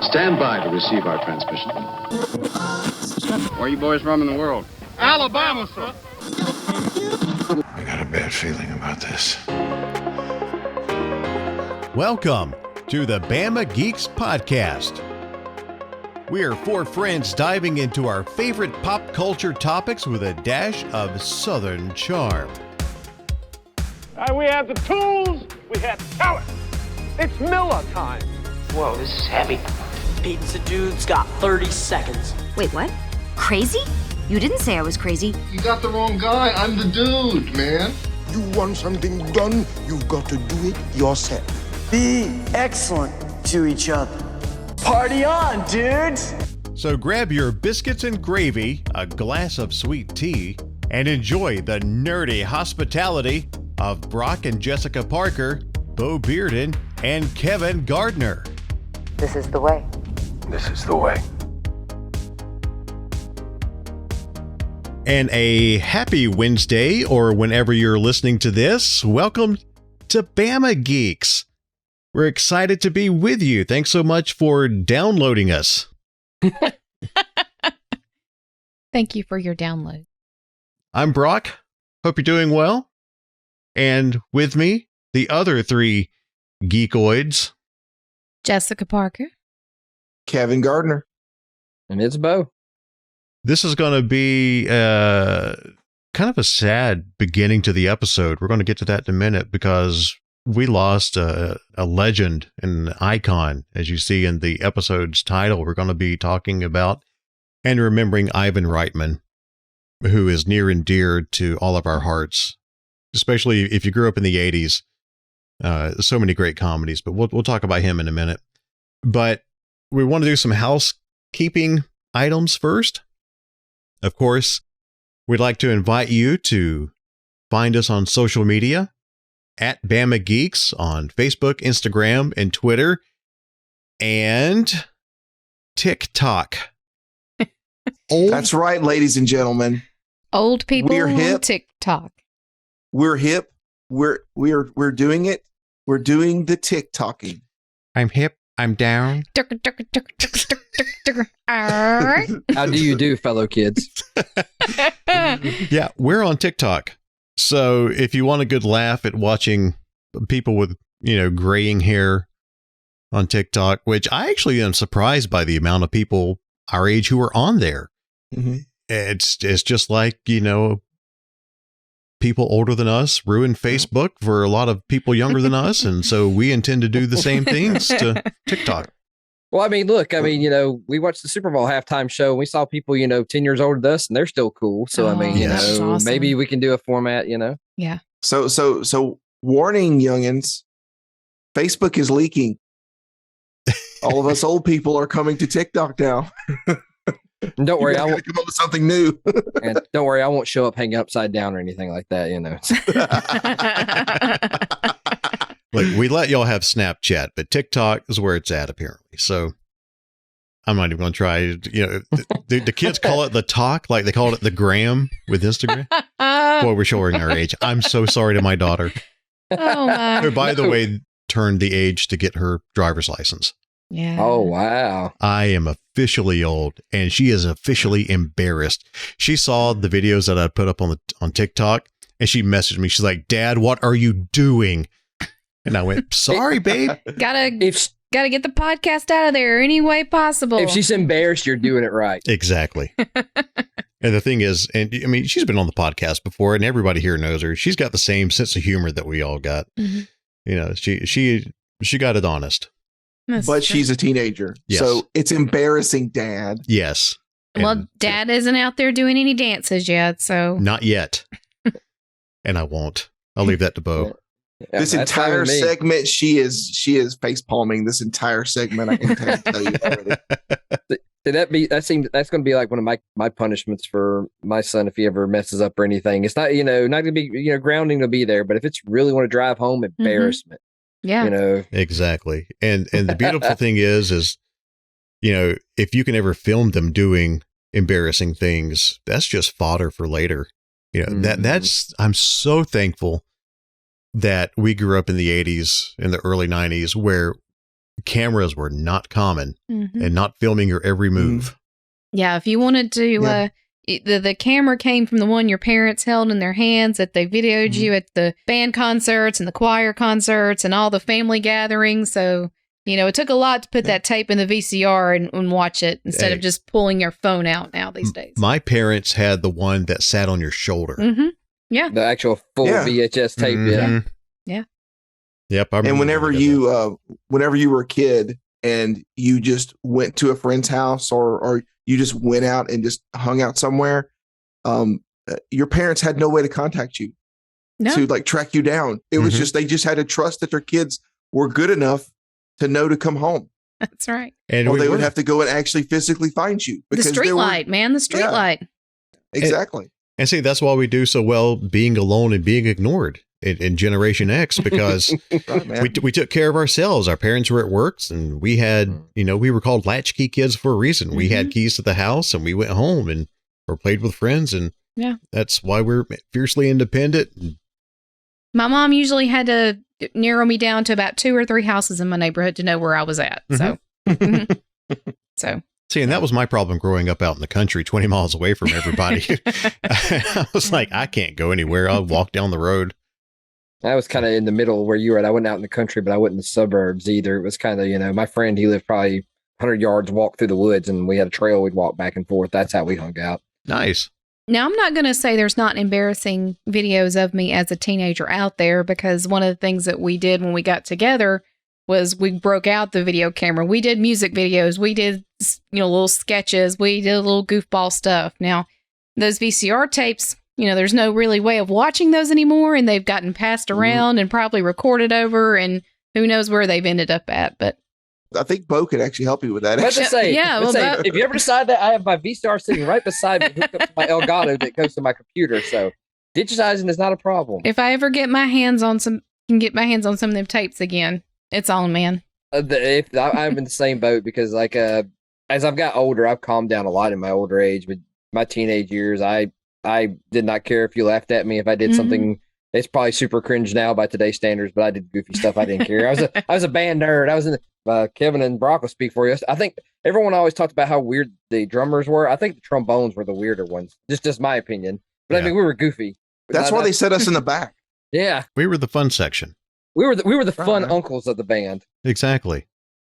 Stand by to receive our transmission. Where are you boys from in the world? Alabama, sir. I got a bad feeling about this. Welcome to the Bama Geeks podcast. We are four friends diving into our favorite pop culture topics with a dash of Southern charm. We have the tools, we have talent. It's Miller time. Whoa, this is heavy. Pizza dude's got 30 seconds. Wait, what? Crazy? You didn't say I was crazy. You got the wrong guy. I'm the dude, man. You want something done, you've got to do it yourself. Be excellent to each other. Party on, dudes! So grab your biscuits and gravy, a glass of sweet tea, and enjoy the nerdy hospitality of Brock and Jessica Parker, Bo Bearden, and Kevin Gardner. This is the way. This is the way. And a happy Wednesday, or whenever you're listening to this. Welcome to Bama Geeks. We're excited to be with you. Thanks so much for downloading us. Thank you for your download. I'm Brock. Hope you're doing well. And with me, the other three geekoids. Jessica Parker. Kevin Gardner. And it's Bo. This is going to be kind of a sad beginning to the episode. We're going to get to that in a minute because we lost a legend and an icon, as you see in the episode's title. We're going to be talking about and remembering Ivan Reitman, who is near and dear to all of our hearts, especially if you grew up in the 80s. So many great comedies, but we'll talk about him in a minute. But we want to do some housekeeping items first. Of course, we'd like to invite you to find us on social media at Bama Geeks on Facebook, Instagram, and Twitter, and TikTok. That's right, ladies and gentlemen. Old people We're hip. on TikTok. We're hip. We're doing it. We're doing the TikToking. I'm hip. I'm down. How do you do, fellow kids? Yeah, we're on TikTok. So if you want a good laugh at watching people with, graying hair on TikTok, which I actually am surprised by the amount of people our age who are on there. Mm-hmm. It's just like, people older than us ruin Facebook for a lot of people younger than us. And so we intend to do the same things to TikTok. Well, we watched the Super Bowl halftime show and we saw people, 10 years older than us and they're still cool. So, Yes. Awesome. Maybe we can do a format, Yeah. So warning, youngins, Facebook is leaking. All of us old people are coming to TikTok now. And don't worry, I won't come up with something new. And don't worry, I won't show up hanging upside down or anything like that, Look, we let y'all have Snapchat, but TikTok is where it's at, apparently. So I'm not even going to try. The kids call it the talk, like they called it the gram with Instagram. Boy, we're showing our age. I'm so sorry to my daughter. Oh, my. Who, by the way, turned the age to get her driver's license. Yeah. Oh, wow. I am officially old, and she is officially embarrassed. She saw the videos that I put up on TikTok, and she messaged me. She's like, "Dad, what are you doing?" And I went, "Sorry, babe. Gotta get the podcast out of there any way possible." If she's embarrassed, you're doing it right. Exactly. And the thing is, she's been on the podcast before, and everybody here knows her. She's got the same sense of humor that we all got. Mm-hmm. She got it honest. But she's a teenager. Yes. So it's embarrassing, Dad. Yes. Well, Dad isn't out there doing any dances yet, so. Not yet. And I won't. I'll leave that to Bo. Yeah, this entire segment, she is face palming this entire segment. I can tell you already. That's going to be like one of my punishments for my son if he ever messes up or anything. It's not, not going to be, grounding to be there, but if it's really want to drive home, embarrassment. Yeah. Exactly. And the beautiful thing is, if you can ever film them doing embarrassing things, that's just fodder for later. I'm so thankful that we grew up in the 80s and the early 90s where cameras were not common and not filming your every move. Yeah, if you wanted to, the camera came from the one your parents held in their hands that they videoed you at the band concerts and the choir concerts and all the family gatherings. So, it took a lot to put that tape in the VCR and watch it instead of just pulling your phone out now these days. My parents had the one that sat on your shoulder. Yeah. The actual full VHS tape. Yeah. Yep. And whenever you were a kid and you just went to a friend's house or you just went out and just hung out somewhere, your parents had no way to contact you to like track you down. It was just, they just had to trust that their kids were good enough to know to come home. That's right. Or they would have to go and actually physically find you. The street light, man. The street light. Exactly. And see, that's why we do so well being alone and being ignored in Generation X, because we took care of ourselves. Our parents were at work, and we had, we were called latchkey kids for a reason. We had keys to the house, and we went home or played with friends, and that's why we're fiercely independent. My mom usually had to narrow me down to about 2 or 3 houses in my neighborhood to know where I was at. So, See, and that was my problem growing up out in the country, 20 miles away from everybody. I was like, I can't go anywhere. I'll walk down the road. I was kind of in the middle where you were at. I wasn't out in the country, but I wasn't in the suburbs either. It was kind of, my friend, he lived probably 100 yards walk through the woods, and we had a trail we'd walk back and forth. That's how we hung out. Nice. Now, I'm not going to say there's not embarrassing videos of me as a teenager out there, because one of the things that we did when we got together was we broke out the video camera. We did music videos. We did, little sketches. We did little goofball stuff. Now, those VCR tapes, there's no really way of watching those anymore, and they've gotten passed around and probably recorded over, and who knows where they've ended up at. But I think Bo could actually help you with that. Let's say, if you ever decide that, I have my VCR sitting right beside me, hooked up to my Elgato that goes to my computer. So digitizing is not a problem. If I ever get my hands on some of them tapes again, it's on, man. I'm in the same boat, because as I've got older, I've calmed down a lot in my older age. But my teenage years, I did not care if you laughed at me. If I did something, it's probably super cringe now by today's standards, but I did goofy stuff. I didn't care. I was a band nerd. I was in Kevin and Brock will speak for you. I think everyone always talked about how weird the drummers were. I think the trombones were the weirder ones. Just my opinion. But I mean, we were goofy. That's why they set us in the back. Yeah. We were the fun section. We were the fun uncles of the band. Exactly.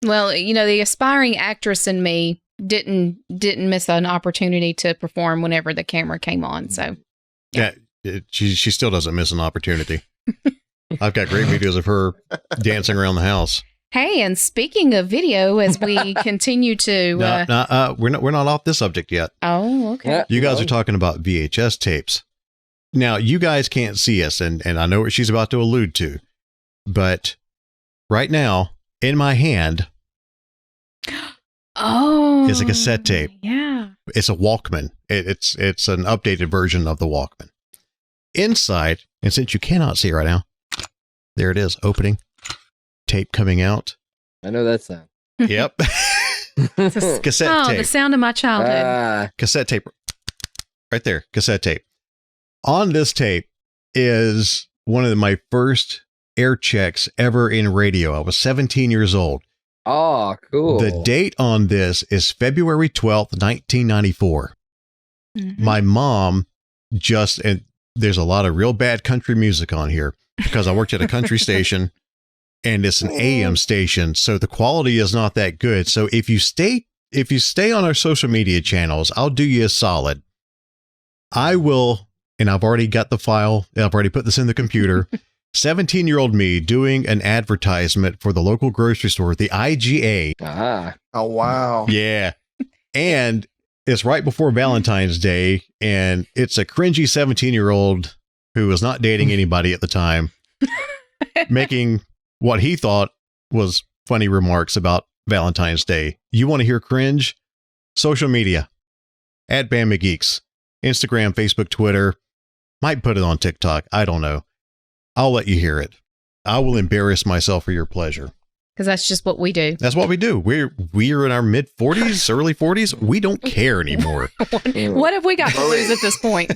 Well, the aspiring actress in me didn't miss an opportunity to perform whenever the camera came on. So yeah, she still doesn't miss an opportunity. I've got great videos of her dancing around the house. Hey, and speaking of video, as we continue to we're not off this subject yet. Oh, okay. You guys are talking about VHS tapes. Now, you guys can't see us, and I know what she's about to allude to, but right now in my hand is a cassette tape. Yeah. It's a Walkman. It's an updated version of the Walkman. Inside, and since you cannot see it right now, there it is, opening, tape coming out. I know that sound. Yep. Cassette tape. The sound of my childhood. Cassette tape. Right there, cassette tape. On this tape is one of my first air checks ever in radio. I was 17 years old. Oh, cool. The date on this is February 12th, 1994. My mom and there's a lot of real bad country music on here because I worked at a country station and it's an AM station. So the quality is not that good. So if you stay on our social media channels, I'll do you a solid. I will, and I've already got the file. I've already put this in the computer. 17-year-old me doing an advertisement for the local grocery store, the IGA. Oh, wow. Yeah. And it's right before Valentine's Day, and it's a cringy 17-year-old who was not dating anybody at the time, making what he thought was funny remarks about Valentine's Day. You want to hear cringe? Social media. At Bama Geeks. Instagram, Facebook, Twitter. Might put it on TikTok. I don't know. I'll let you hear it. I will embarrass myself for your pleasure. Because that's just what we do. That's what we do. We're in our mid 40s, early 40s. We don't care anymore. What have we got to lose at this point?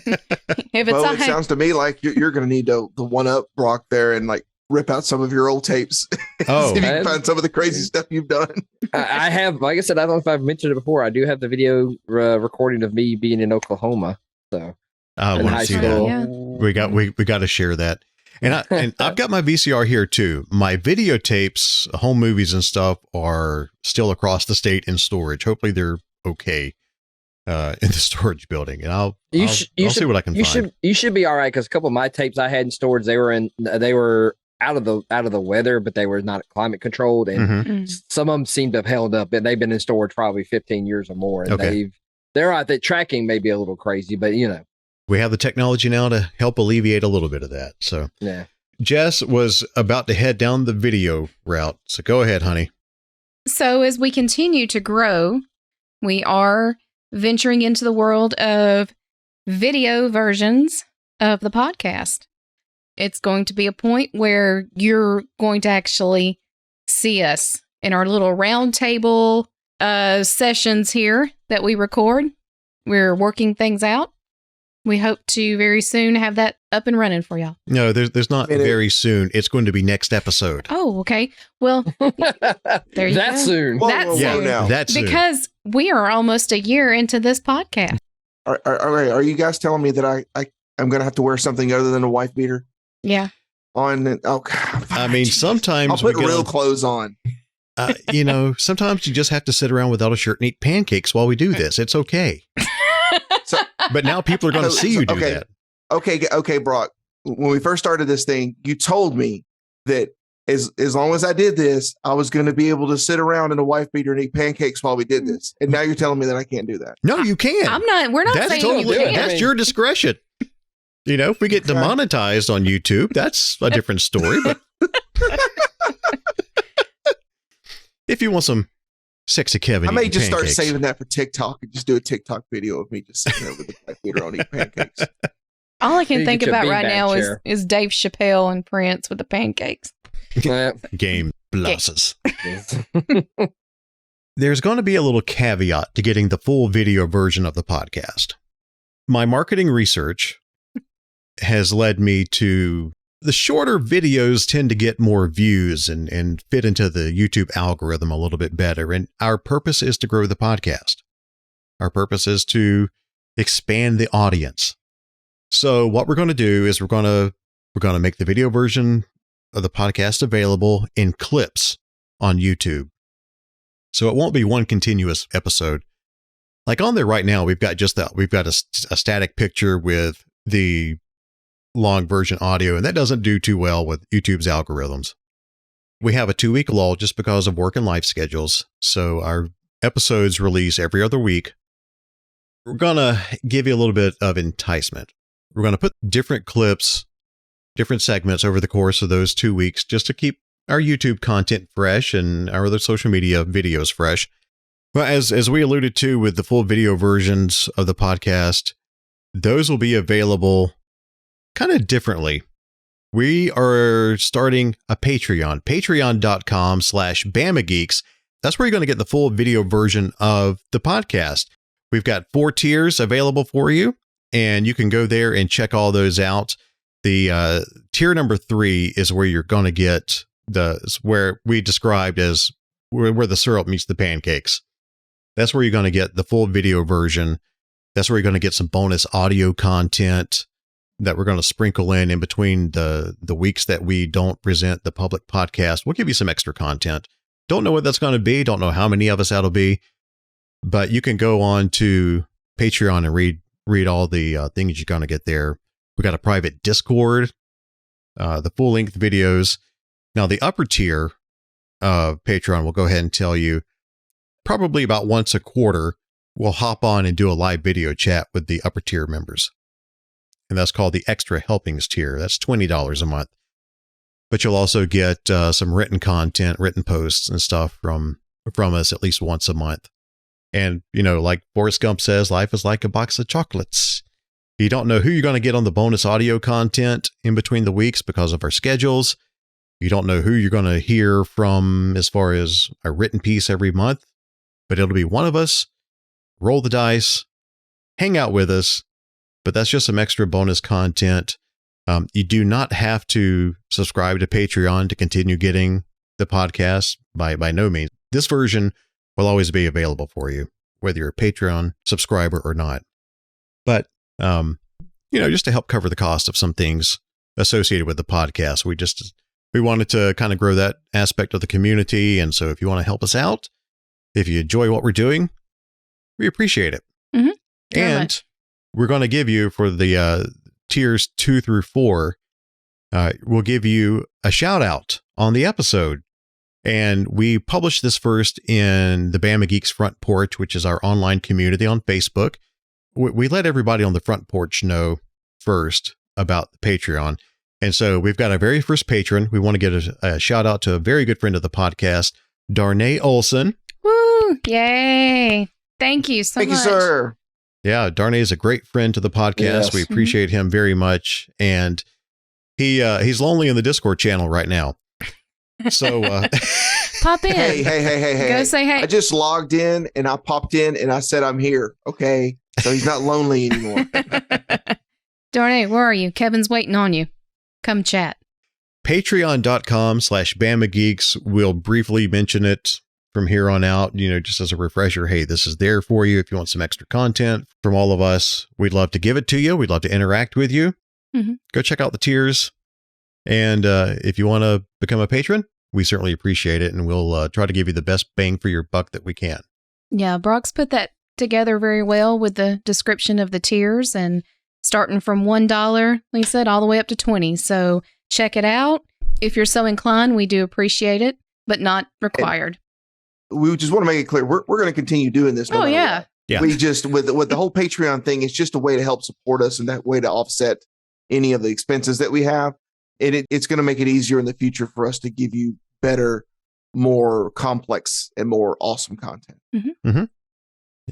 It sounds to me like you're going to need to one up Brock there and like rip out some of your old tapes. Oh, see if you can find some of the crazy stuff you've done. I have, like I said, I don't know if I've mentioned it before. I do have the video recording of me being in Oklahoma. So I want to see that. Yeah. We got to share that. And I've got my VCR here too. My videotapes, home movies and stuff are still across the state in storage. Hopefully they're okay in the storage building. And I'll see what I can find. You should be all right, because a couple of my tapes I had in storage, they were out of the weather, but they were not climate controlled, and some of them seem to have held up. And they've been in storage probably 15 years or more. And they're out there. Tracking may be a little crazy, but we have the technology now to help alleviate a little bit of that. So yeah. Jess was about to head down the video route. So go ahead, honey. So as we continue to grow, we are venturing into the world of video versions of the podcast. It's going to be a point where you're going to actually see us in our little round table sessions here that we record. We're working things out. We hope to very soon have that up and running for y'all. No, there's not very soon. It's going to be next episode. Oh, okay. Well, there you go. Soon. That's soon. Because we are almost a year into this podcast. Are you guys telling me that I'm going to have to wear something other than a wife beater? Yeah. I mean, sometimes I'll put real clothes on. Sometimes you just have to sit around without a shirt and eat pancakes while we do this. It's okay. But now people are going to see you do that. Okay, Brock. When we first started this thing, you told me that as long as I did this, I was going to be able to sit around in a wife beater and eat pancakes while we did this. And now you're telling me that I can't do that. No, you can. We're not that's saying totally, you can't. that's your discretion. If we get demonetized on YouTube, that's a different story. But if you want some sexy Kevin, I may just pancakes. start saving that for TikTok and just do a TikTok video of me just sitting there with a wife beater on eating pancakes. All I can think about right now is Dave Chappelle and Prince with the pancakes. Game blosses. There's going to be a little caveat to getting the full video version of the podcast. My marketing research has led me to the shorter videos tend to get more views and fit into the YouTube algorithm a little bit better. And our purpose is to grow the podcast. Our purpose is to expand the audience. So what we're going to do is we're going to make the video version of the podcast available in clips on YouTube. So it won't be one continuous episode. Like on there right now, we've got a static picture with the long version audio, and that doesn't do too well with YouTube's algorithms. We have a 2-week lull just because of work and life schedules. So our episodes release every other week. We're going to give you a little bit of enticement. We're going to put different clips, different segments over the course of those 2 weeks just to keep our YouTube content fresh and our other social media videos fresh. Well, as we alluded to with the full video versions of the podcast, those will be available kind of differently. We are starting a Patreon, patreon.com/Bama Geeks. That's where you're going to get the full video version of the podcast. We've got 4 tiers available for you, and you can go there and check all those out. The tier number 3 is where you're going to get where we described as where the syrup meets the pancakes. That's where you're going to get the full video version. That's where you're going to get some bonus audio content that we're going to sprinkle in between the weeks that we don't present the public podcast. We'll give you some extra content. Don't know what that's going to be. Don't know how many of us that'll be. But you can go on to Patreon and read all the things you're going to get there. We got a private Discord, the full-length videos. Now, the upper tier of Patreon, we'll go ahead and tell you, probably about once a quarter, we'll hop on and do a live video chat with the upper tier members. And that's called the Extra Helpings tier. That's $20 a month. But you'll also get some written content, written posts and stuff from us at least once a month. And, like Forrest Gump says, life is like a box of chocolates. You don't know who you're going to get on the bonus audio content in between the weeks because of our schedules. You don't know who you're going to hear from as far as a written piece every month. But it'll be one of us. Roll the dice. Hang out with us. But that's just some extra bonus content You do not have to subscribe to Patreon to continue getting the podcast by no means. This version will always be available for you, whether you're a Patreon subscriber or not. But, just to help cover the cost of some things associated with the podcast, we wanted to kind of grow that aspect of the community. And so if you want to help us out, if you enjoy what we're doing, we appreciate it. Mm-hmm. And we're going to give you, for the tiers 2 through 4, we'll give you a shout out on the episode. And we published this first in the Bama Geeks Front Porch, which is our online community on Facebook. We let everybody on the front porch know first about the Patreon. And so we've got our very first patron. We want to get a shout out to a very good friend of the podcast, Darnay Olson. Woo! Yay! Thank you so much. Thank you, sir. Yeah, Darnay is a great friend to the podcast. Yes. We appreciate him very much. And he's lonely in the Discord channel right now. So pop in. Hey. Go say hey. I just logged in and I popped in and I said I'm here. Okay. So he's not lonely anymore. Darnay, where are you? Kevin's waiting on you. Come chat. Patreon.com/Bama Geeks. We'll briefly mention it from here on out, just as a refresher. Hey, this is there for you. If you want some extra content from all of us, we'd love to give it to you. We'd love to interact with you. Mm-hmm. Go check out the tiers. And if you want to become a patron, we certainly appreciate it. And we'll try to give you the best bang for your buck that we can. Yeah, Brock's put that together very well with the description of the tiers, and starting from $1, like I said, all the way up to 20. So check it out. If you're so inclined, we do appreciate it, but not required. And we just want to make it clear, we're going to continue doing this. No yeah. Yeah. We just, with the whole Patreon thing, it's just a way to help support us and that way to offset any of the expenses that we have. And it's going to make it easier in the future for us to give you better, more complex and more awesome content. Mm-hmm. Mm-hmm.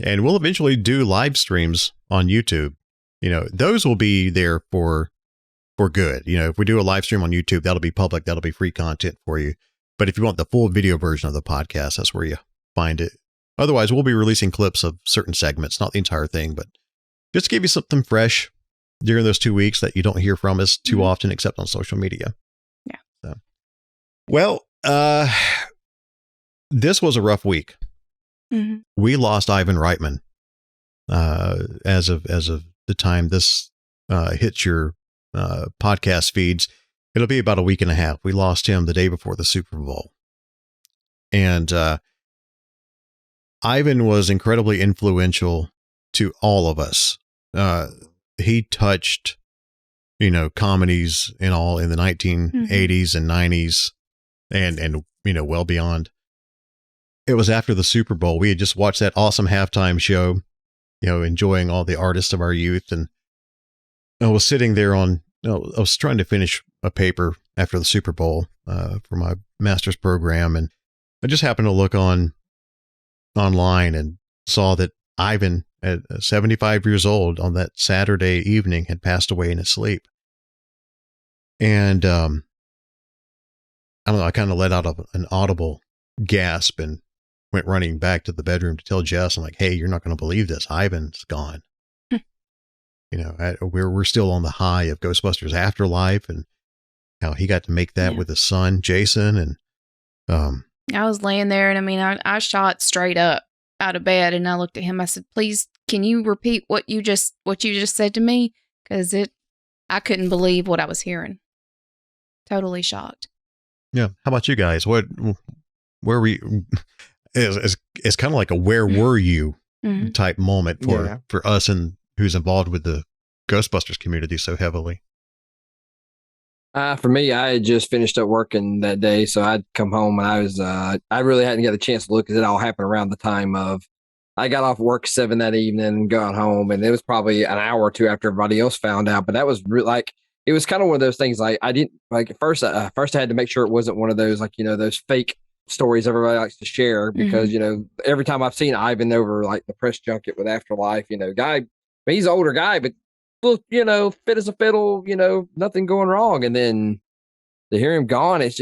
And we'll eventually do live streams on YouTube. Those will be there for good. If we do a live stream on YouTube, that'll be public. That'll be free content for you. But if you want the full video version of the podcast, that's where you find it. Otherwise, we'll be releasing clips of certain segments, not the entire thing, but just to give you something fresh during those 2 weeks that you don't hear from us too often, except on social media. Yeah. So, well, this was a rough week. Mm-hmm. We lost Ivan Reitman as of the time this hits your podcast feeds. It'll be about a week and a half. We lost him the day before the Super Bowl. And Ivan was incredibly influential to all of us. He touched, comedies and all in the 1980s and 90s and well beyond. It was after the Super Bowl. We had just watched that awesome halftime show, enjoying all the artists of our youth. And I was sitting there I was trying to finish a paper after the Super Bowl for my master's program. And I just happened to look online and saw that Ivan, at 75 years old on that Saturday evening, had passed away in his sleep. And I don't know, I kind of let out an audible gasp and went running back to the bedroom to tell Jess, I'm like, hey, you're not going to believe this. Ivan's gone. We're still on the high of Ghostbusters Afterlife and how he got to make that with his son, Jason. And I was laying there and I shot straight up out of bed and I looked at him. I said, please, can you repeat what you just said to me? Because I couldn't believe what I was hearing. Totally shocked. Yeah. How about you guys? Where were you? It's kind of like a where were you type moment for us and who's involved with the Ghostbusters community so heavily. For me, I had just finished up working that day, so I'd come home and I really hadn't got a chance to look because it all happened around the time of I got off work 7 that evening and got home, and it was probably an hour or two after everybody else found out. But that was it was kind of one of those things. I didn't at first. First, I had to make sure it wasn't one of those those fake stories everybody likes to share because every time I've seen Ivan over the press junket with Afterlife, guy, he's an older guy, but fit as a fiddle, nothing going wrong. And then to hear him gone, it's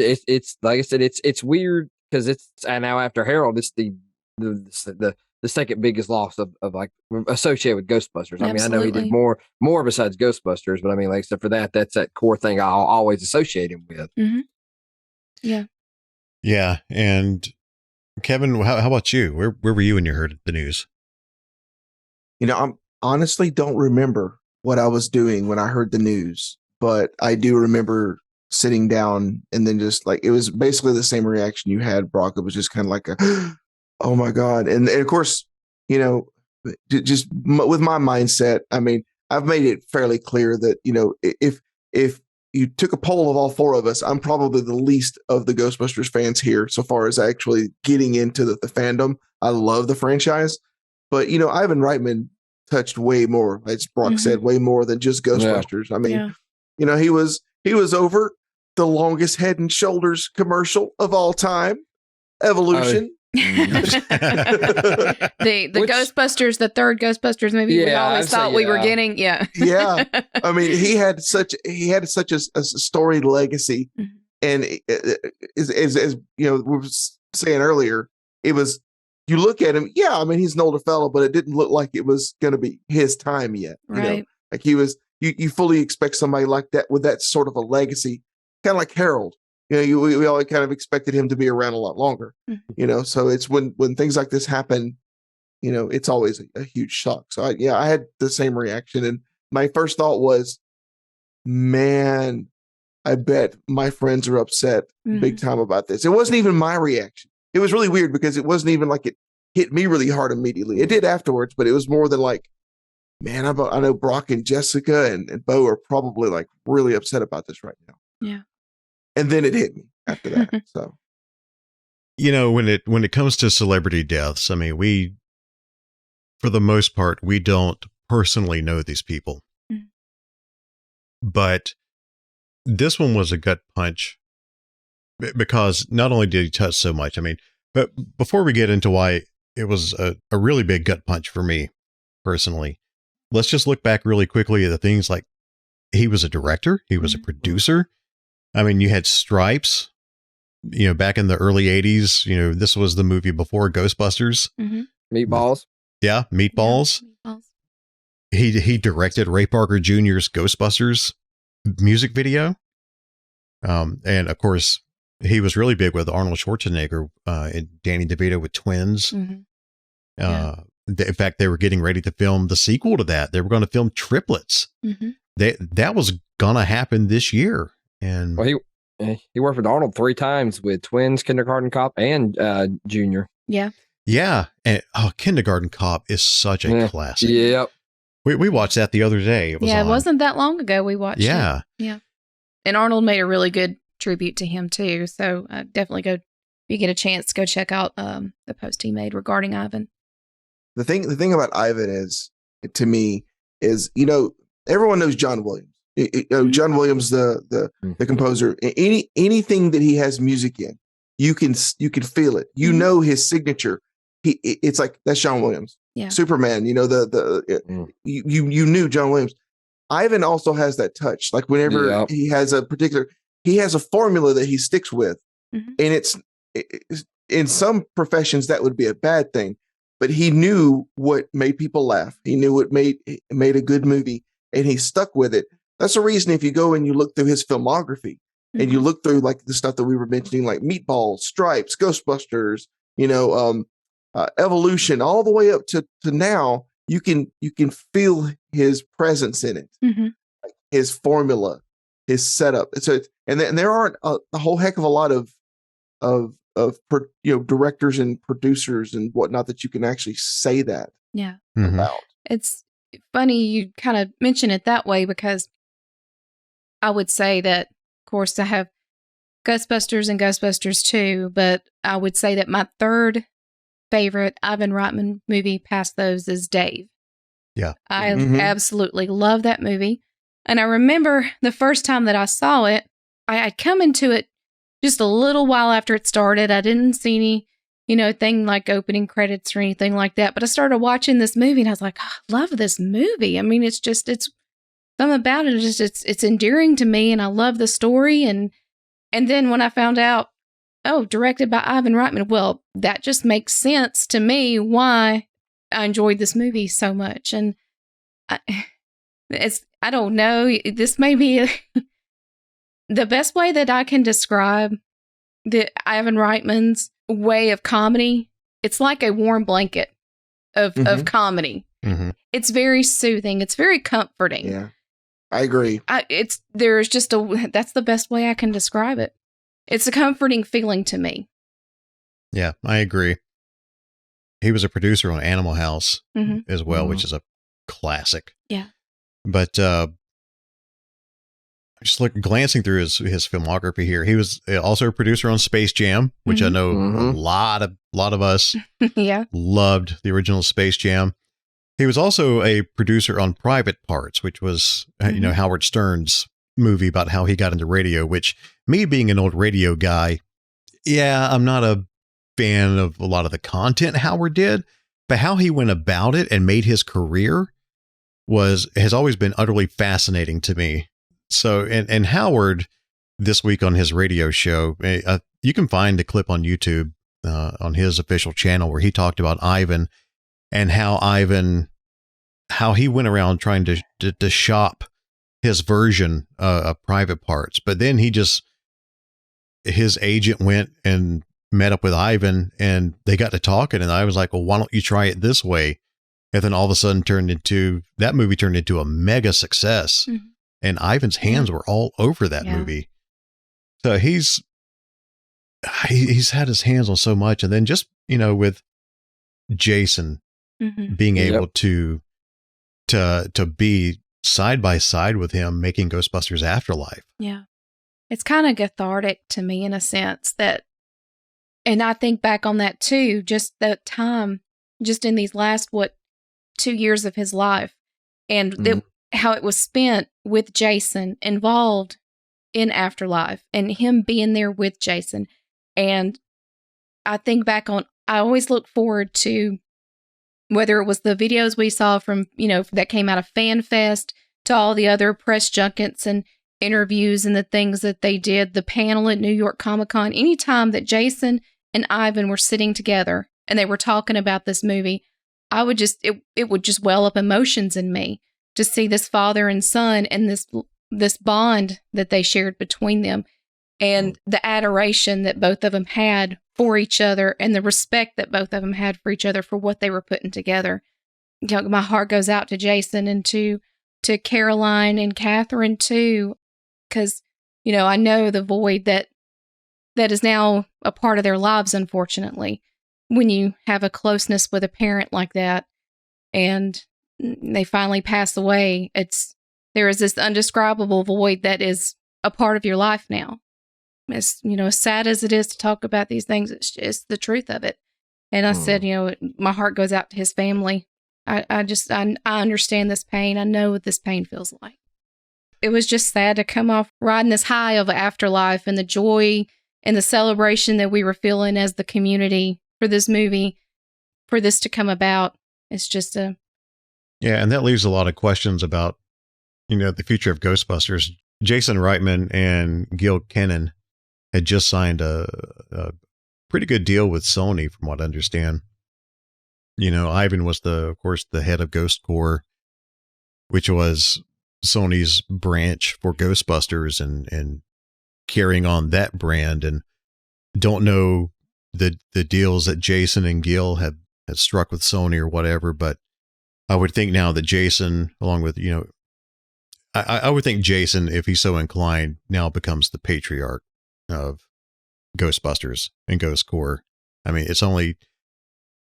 like I said, it's weird because it's now after Harold, it's the the second biggest loss of like associated with Ghostbusters. I mean, I know he did Absolutely. more besides Ghostbusters, but I mean, like, except for that, that's that core thing I'll always associate him with. Mm-hmm. Yeah. Yeah. And Kevin, how about you? Where were you when you heard the news? You know, I'm honestly don't remember what I was doing when I heard the news, but I do remember sitting down and then just like, it was basically the same reaction you had, Brock. It was just kind of like a, oh my God. And of course, you know, just with my mindset, I mean, I've made it fairly clear that, you know, if you took a poll of all four of us, I'm probably the least of the Ghostbusters fans here so far as actually getting into the fandom. I love the franchise, but, you know, Ivan Reitman touched way more, as Brock said, way more than just Ghostbusters. I mean, you know, he was over the longest Head and Shoulders commercial of all time, Evolution. The Ghostbusters, the third Ghostbusters movie we always thought we were getting. Yeah. I mean, he had such a storied legacy. And as you know, we were saying earlier, it was, you look at him, I mean, he's an older fellow, but it didn't look like it was going to be his time yet. Right. You know, like he was, you fully expect somebody like that with that sort of a legacy, kind of like Harold. You know, we all kind of expected him to be around a lot longer, you know, so it's when things like this happen, you know, it's always a huge shock. So I had the same reaction. And my first thought was, man, I bet my friends are upset big time about this. It wasn't even my reaction. It was really weird because it wasn't even like it hit me really hard immediately. It did afterwards, but it was more than like, man, I know Brock and Jessica and Bo are probably like really upset about this right now. Yeah. And then it hit me after that. So, you know, when it comes to celebrity deaths, I mean, we, for the most part, we don't personally know these people, but this one was a gut punch because not only did he touch so much, I mean, but before we get into why it was a really big gut punch for me personally, let's just look back really quickly at the things like he was a director, he was a producer. I mean, you had Stripes, you know, back in the early 80s, you know, this was the movie before Ghostbusters. Meatballs. Yeah, Meatballs. Yeah, Meatballs. He directed Ray Parker Jr.'s Ghostbusters music video. And of course, he was really big with Arnold Schwarzenegger and Danny DeVito with Twins. In fact, they were getting ready to film the sequel to that. They were going to film Triplets. That was going to happen this year. And well, he worked with Arnold 3 times with Twins, Kindergarten Cop, and Junior. Yeah. And Kindergarten Cop is such a classic. Yep. We watched that the other day. It wasn't that long ago we watched it. Yeah. And Arnold made a really good tribute to him too. So definitely if you get a chance, go check out the post he made regarding Ivan. The thing about Ivan is, to me, is, you know, everyone knows John Williams. John Williams, the composer. Anything that he has music in, you can feel it. You know his signature. It's like, that's John Williams. Yeah. Superman. You know you knew John Williams. Ivan also has that touch. Like whenever he has a formula that he sticks with, and it's in some professions that would be a bad thing, but he knew what made people laugh. He knew what made a good movie, and he stuck with it. That's the reason if you go and you look through his filmography and you look through like the stuff that we were mentioning, like Meatballs, Stripes, Ghostbusters, you know, Evolution, all the way up to now, you can feel his presence in it, like his formula, his setup. So, and there aren't a whole heck of a lot of directors and producers and whatnot that you can actually say that about. It's funny you kind of mention it that way, because I would say that, of course, I have Ghostbusters and Ghostbusters 2, but I would say that my third favorite Ivan Reitman movie past those is Dave. Yeah. I absolutely love that movie. And I remember the first time that I saw it, I'd come into it just a little while after it started. I didn't see any, thing like opening credits or anything like that. But I started watching this movie and I was like, oh, I love this movie. I mean, it's something about it. It's endearing to me, and I love the story. And then when I found out, directed by Ivan Reitman, well, that just makes sense to me why enjoyed this movie so much. And I don't know, this may be the best way that I can describe the Ivan Reitman's way of comedy. It's like a warm blanket of comedy. Mm-hmm. It's very soothing. It's very comforting. Yeah, I agree. That's the best way I can describe it. It's a comforting feeling to me. Yeah, I agree. He was a producer on Animal House as well, which is a classic. Yeah. But just glancing through his filmography here, he was also a producer on Space Jam, which I know a lot of us loved the original Space Jam. He was also a producer on Private Parts, which was Howard Stern's movie about how he got into radio, which, me being an old radio guy, I'm not a fan of a lot of the content Howard did, but how he went about it and made his career has always been utterly fascinating to me. So, and Howard, this week on his radio show, you can find a clip on YouTube on his official channel where he talked about Ivan and how he went around trying to shop his version of Private Parts. But then his agent went and met up with Ivan and they got to talking, and I was like, well, why don't you try it this way? And then all of a sudden that movie turned into a mega success. Mm-hmm. And Ivan's hands were all over that movie. So he's had his hands on so much. And then just, with Jason being able to be side by side with him making Ghostbusters Afterlife. Yeah. It's kind of cathartic to me in a sense and I think back on that too, just that time, just in these last, 2 years of his life, and how it was spent with Jason involved in Afterlife and him being there with Jason. And I think back on, I always look forward to whether it was the videos we saw from, that came out of Fan Fest to all the other press junkets and interviews and the things that they did, the panel at New York Comic Con, anytime that Jason and Ivan were sitting together and they were talking about this movie, it would just well up emotions in me to see this father and son and this bond that they shared between them and the adoration that both of them had for each other and the respect that both of them had for each other for what they were putting together. My heart goes out to Jason and to Caroline and Catherine too, because, I know the void that is now a part of their lives, unfortunately, when you have a closeness with a parent like that and they finally pass away. There is this indescribable void that is a part of your life now. As sad as it is to talk about these things, it's the truth of it. And I said, my heart goes out to his family. I understand this pain. I know what this pain feels like. It was just sad to come off riding this high of Afterlife and the joy and the celebration that we were feeling as the community for this movie, for this to come about. It's just Yeah, and that leaves a lot of questions about, the future of Ghostbusters. Jason Reitman and Gil Kennan had just signed a pretty good deal with Sony, from what I understand. Ivan was of course, the head of Ghost Corps, which was Sony's branch for Ghostbusters and carrying on that brand. And don't know the deals that Jason and Gil had struck with Sony or whatever, but I would think now that Jason, along with, I would think Jason, if he's so inclined, now becomes the patriarch of Ghostbusters and Ghost Corps. I mean,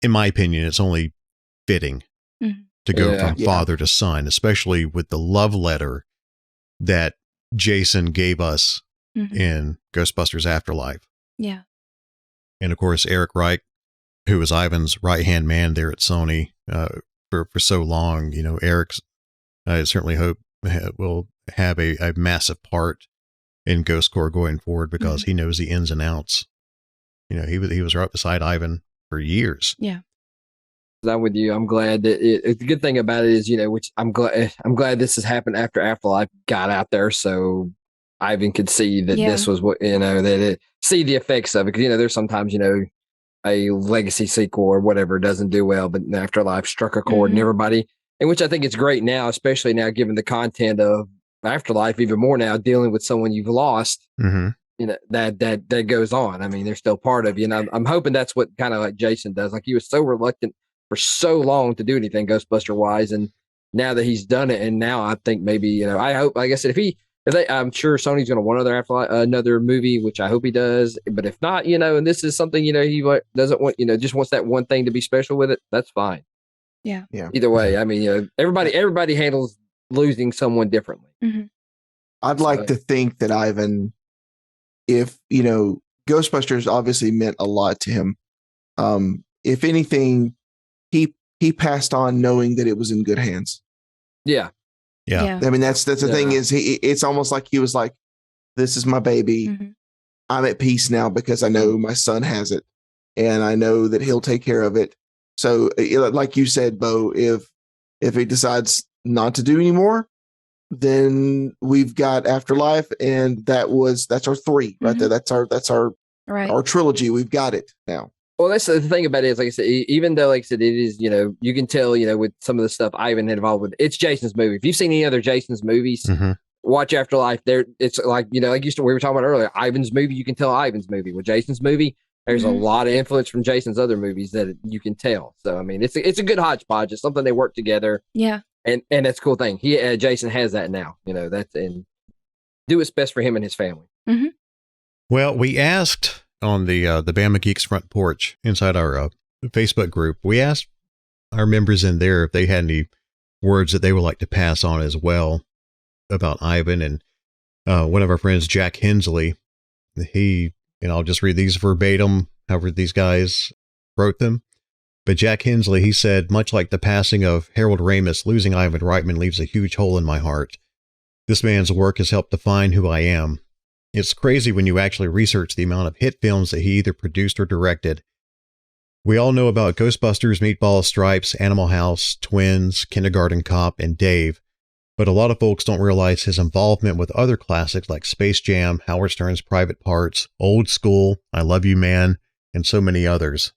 in my opinion, it's only fitting to go from father to son, especially with the love letter that Jason gave us in Ghostbusters Afterlife. Yeah. And of course, Eric Reich, who was Ivan's right-hand man there at Sony for so long, Eric's, I certainly hope will have a massive part in Ghost Corps going forward because he knows the ins and outs. He was right beside Ivan for years. Yeah. I'm with you. I'm glad that the good thing about it is, which I'm glad this has happened after Afterlife got out there. So Ivan could see that this was what, see the effects of it. Because, there's sometimes, a legacy sequel or whatever doesn't do well, but Afterlife struck a chord, and everybody, and which I think it's great now, especially now given the content of Afterlife, even more now dealing with someone you've lost. You know, that goes on. I mean, they're still part of you, and I'm hoping that's what kind of like Jason does. Like, he was so reluctant for so long to do anything Ghostbuster wise, and now that he's done it, and now I think maybe, you know, I hope, like I said, I'm sure Sony's going to want another movie, which I hope he does. But if not, you know, and this is something, you know, he doesn't want, you know, just wants that one thing to be special with it, that's fine. Yeah. Either way, I mean, you know, everybody handles losing someone differently. I'd like to think that Ivan, if, you know, Ghostbusters obviously meant a lot to him. If anything, he passed on knowing that it was in good hands. Yeah. I mean, that's the thing is it's almost like he was like, this is my baby. I'm at peace now because I know my son has it and I know that he'll take care of it. So like you said, Bo, if he decides not to do anymore, then we've got Afterlife, and that's our 3 right there. That's our trilogy. We've got it now. Well, that's the thing about it is, like I said, even though, like I said, it is, you know, you can tell, you know, with some of the stuff Ivan had involved with, it's Jason's movie. If you've seen any other Jason's movies, watch Afterlife. It's like, you know, like we were talking about earlier, Ivan's movie, you can tell Ivan's movie. With Jason's movie, there's a lot of influence from Jason's other movies that you can tell. So, I mean, it's a good hodgepodge. It's something they work together. Yeah. And that's a cool thing. Jason has that now, you know, and do what's best for him and his family. Well, we asked on the Bama Geeks front porch inside our Facebook group, we asked our members in there if they had any words that they would like to pass on as well about Ivan. And one of our friends, Jack Hensley, I'll just read these verbatim, however these guys wrote them. But Jack Hensley, he said, much like the passing of Harold Ramis, losing Ivan Reitman leaves a huge hole in my heart. This man's work has helped define who I am. It's crazy when you actually research the amount of hit films that he either produced or directed. We all know about Ghostbusters, Meatballs, Stripes, Animal House, Twins, Kindergarten Cop, and Dave, but a lot of folks don't realize his involvement with other classics like Space Jam, Howard Stern's Private Parts, Old School, I Love You Man, and so many others.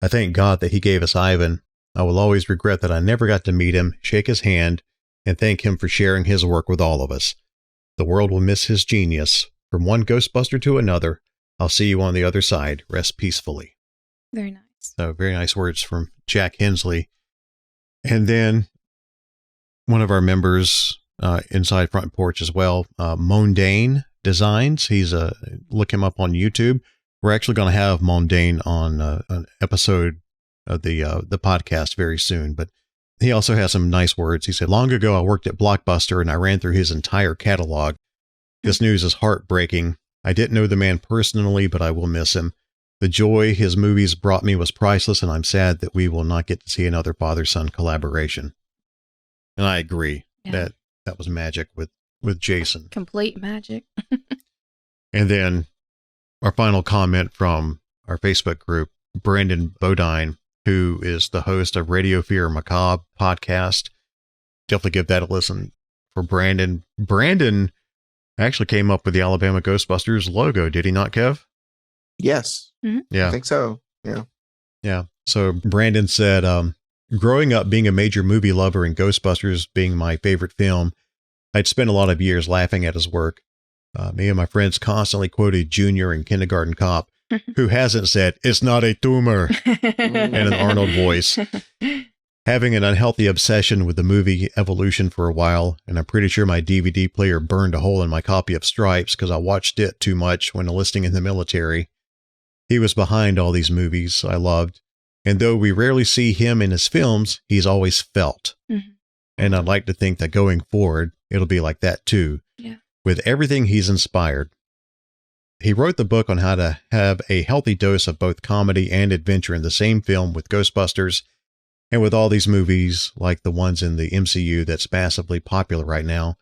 I thank God that he gave us Ivan. I will always regret that I never got to meet him, shake his hand, and thank him for sharing his work with all of us. The world will miss his genius. From one Ghostbuster to another, I'll see you on the other side. Rest peacefully. Very nice. So very nice words from Jack Hensley. And then one of our members inside Front Porch as well, Mondane Designs. Look him up on YouTube. We're actually going to have Mondane on an episode of the podcast very soon, but he also has some nice words. He said, long ago, I worked at Blockbuster and I ran through his entire catalog. This news is heartbreaking. I didn't know the man personally, but I will miss him. The joy his movies brought me was priceless, and I'm sad that we will not get to see another father-son collaboration. And I agree. That was magic with Jason. Complete magic. And then our final comment from our Facebook group, Brandon Bodine, who is the host of Radio Fear Macabre podcast. Definitely give that a listen for Brandon. Brandon actually came up with the Alabama Ghostbusters logo, did he not, Kev? Yes. Yeah. I think so. Yeah. Yeah. So Brandon said, growing up being a major movie lover and Ghostbusters being my favorite film, I'd spent a lot of years laughing at his work. Me and my friends constantly quoted Junior in Kindergarten Cop, who hasn't said, it's not a tumor, in an Arnold voice. Having an unhealthy obsession with the movie Evolution for a while, and I'm pretty sure my DVD player burned a hole in my copy of Stripes because I watched it too much when enlisting in the military. He was behind all these movies I loved, and though we rarely see him in his films, he's always felt. And I'd like to think that going forward, it'll be like that too, with everything he's inspired. He wrote the book on how to have a healthy dose of both comedy and adventure in the same film with Ghostbusters, and with all these movies, like the ones in the MCU that's massively popular right now.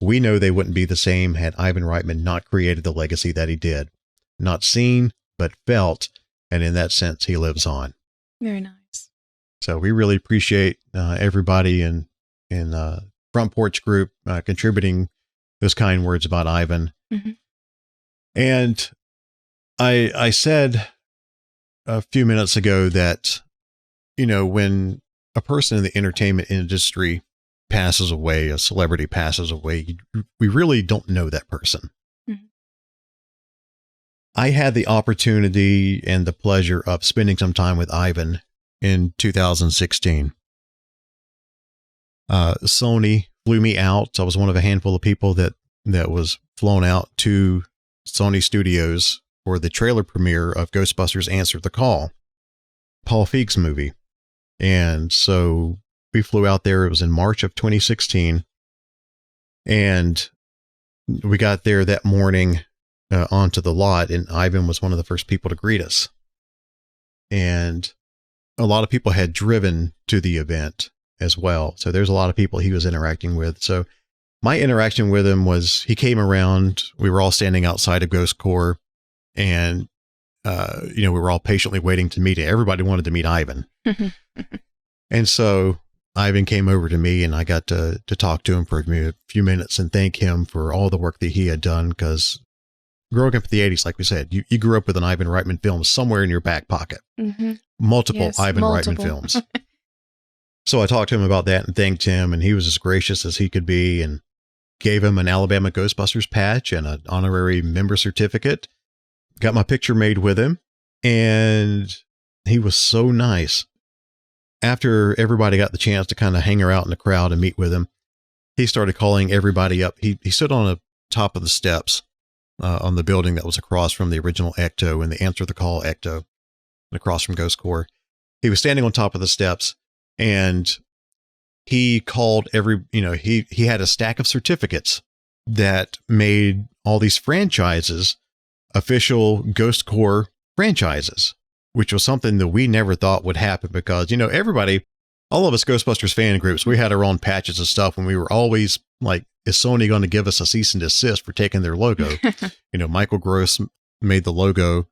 We know they wouldn't be the same had Ivan Reitman not created the legacy that he did. Not seen, but felt, and in that sense, he lives on. Very nice. So we really appreciate everybody in Front Porch Group contributing those kind words about Ivan. And I said a few minutes ago that, when a person in the entertainment industry passes away, a celebrity passes away, we really don't know that person. Mm-hmm. I had the opportunity and the pleasure of spending some time with Ivan in 2016. Sony flew me out. I was one of a handful of people that was flown out to Sony Studios for the trailer premiere of Ghostbusters Answer the Call, Paul Feig's movie. And so we flew out there. It was in March of 2016. And we got there that morning onto the lot, and Ivan was one of the first people to greet us. And a lot of people had driven to the event as well. So there's a lot of people he was interacting with. So my interaction with him was he came around. We were all standing outside of Ghost Corps, and we were all patiently waiting to meet him. Everybody wanted to meet Ivan. And so Ivan came over to me, and I got to talk to him for a few minutes and thank him for all the work that he had done. Because growing up in the 80s, like we said, you grew up with an Ivan Reitman film somewhere in your back pocket. Mm-hmm. Multiple Ivan Reitman films. So I talked to him about that and thanked him, and he was as gracious as he could be, and gave him an Alabama Ghostbusters patch and an honorary member certificate. Got my picture made with him, and he was so nice. After everybody got the chance to kind of hang out in the crowd and meet with him, he started calling everybody up. He stood on the top of the steps on the building that was across from the original Ecto and the Answer the Call Ecto, across from Ghost Corps. He was standing on top of the steps, and he called he had a stack of certificates that made all these franchises official Ghost Corps franchises, which was something that we never thought would happen because, everybody, all of us Ghostbusters fan groups, we had our own patches and stuff, and we were always like, is Sony going to give us a cease and desist for taking their logo? Michael Gross made the logo,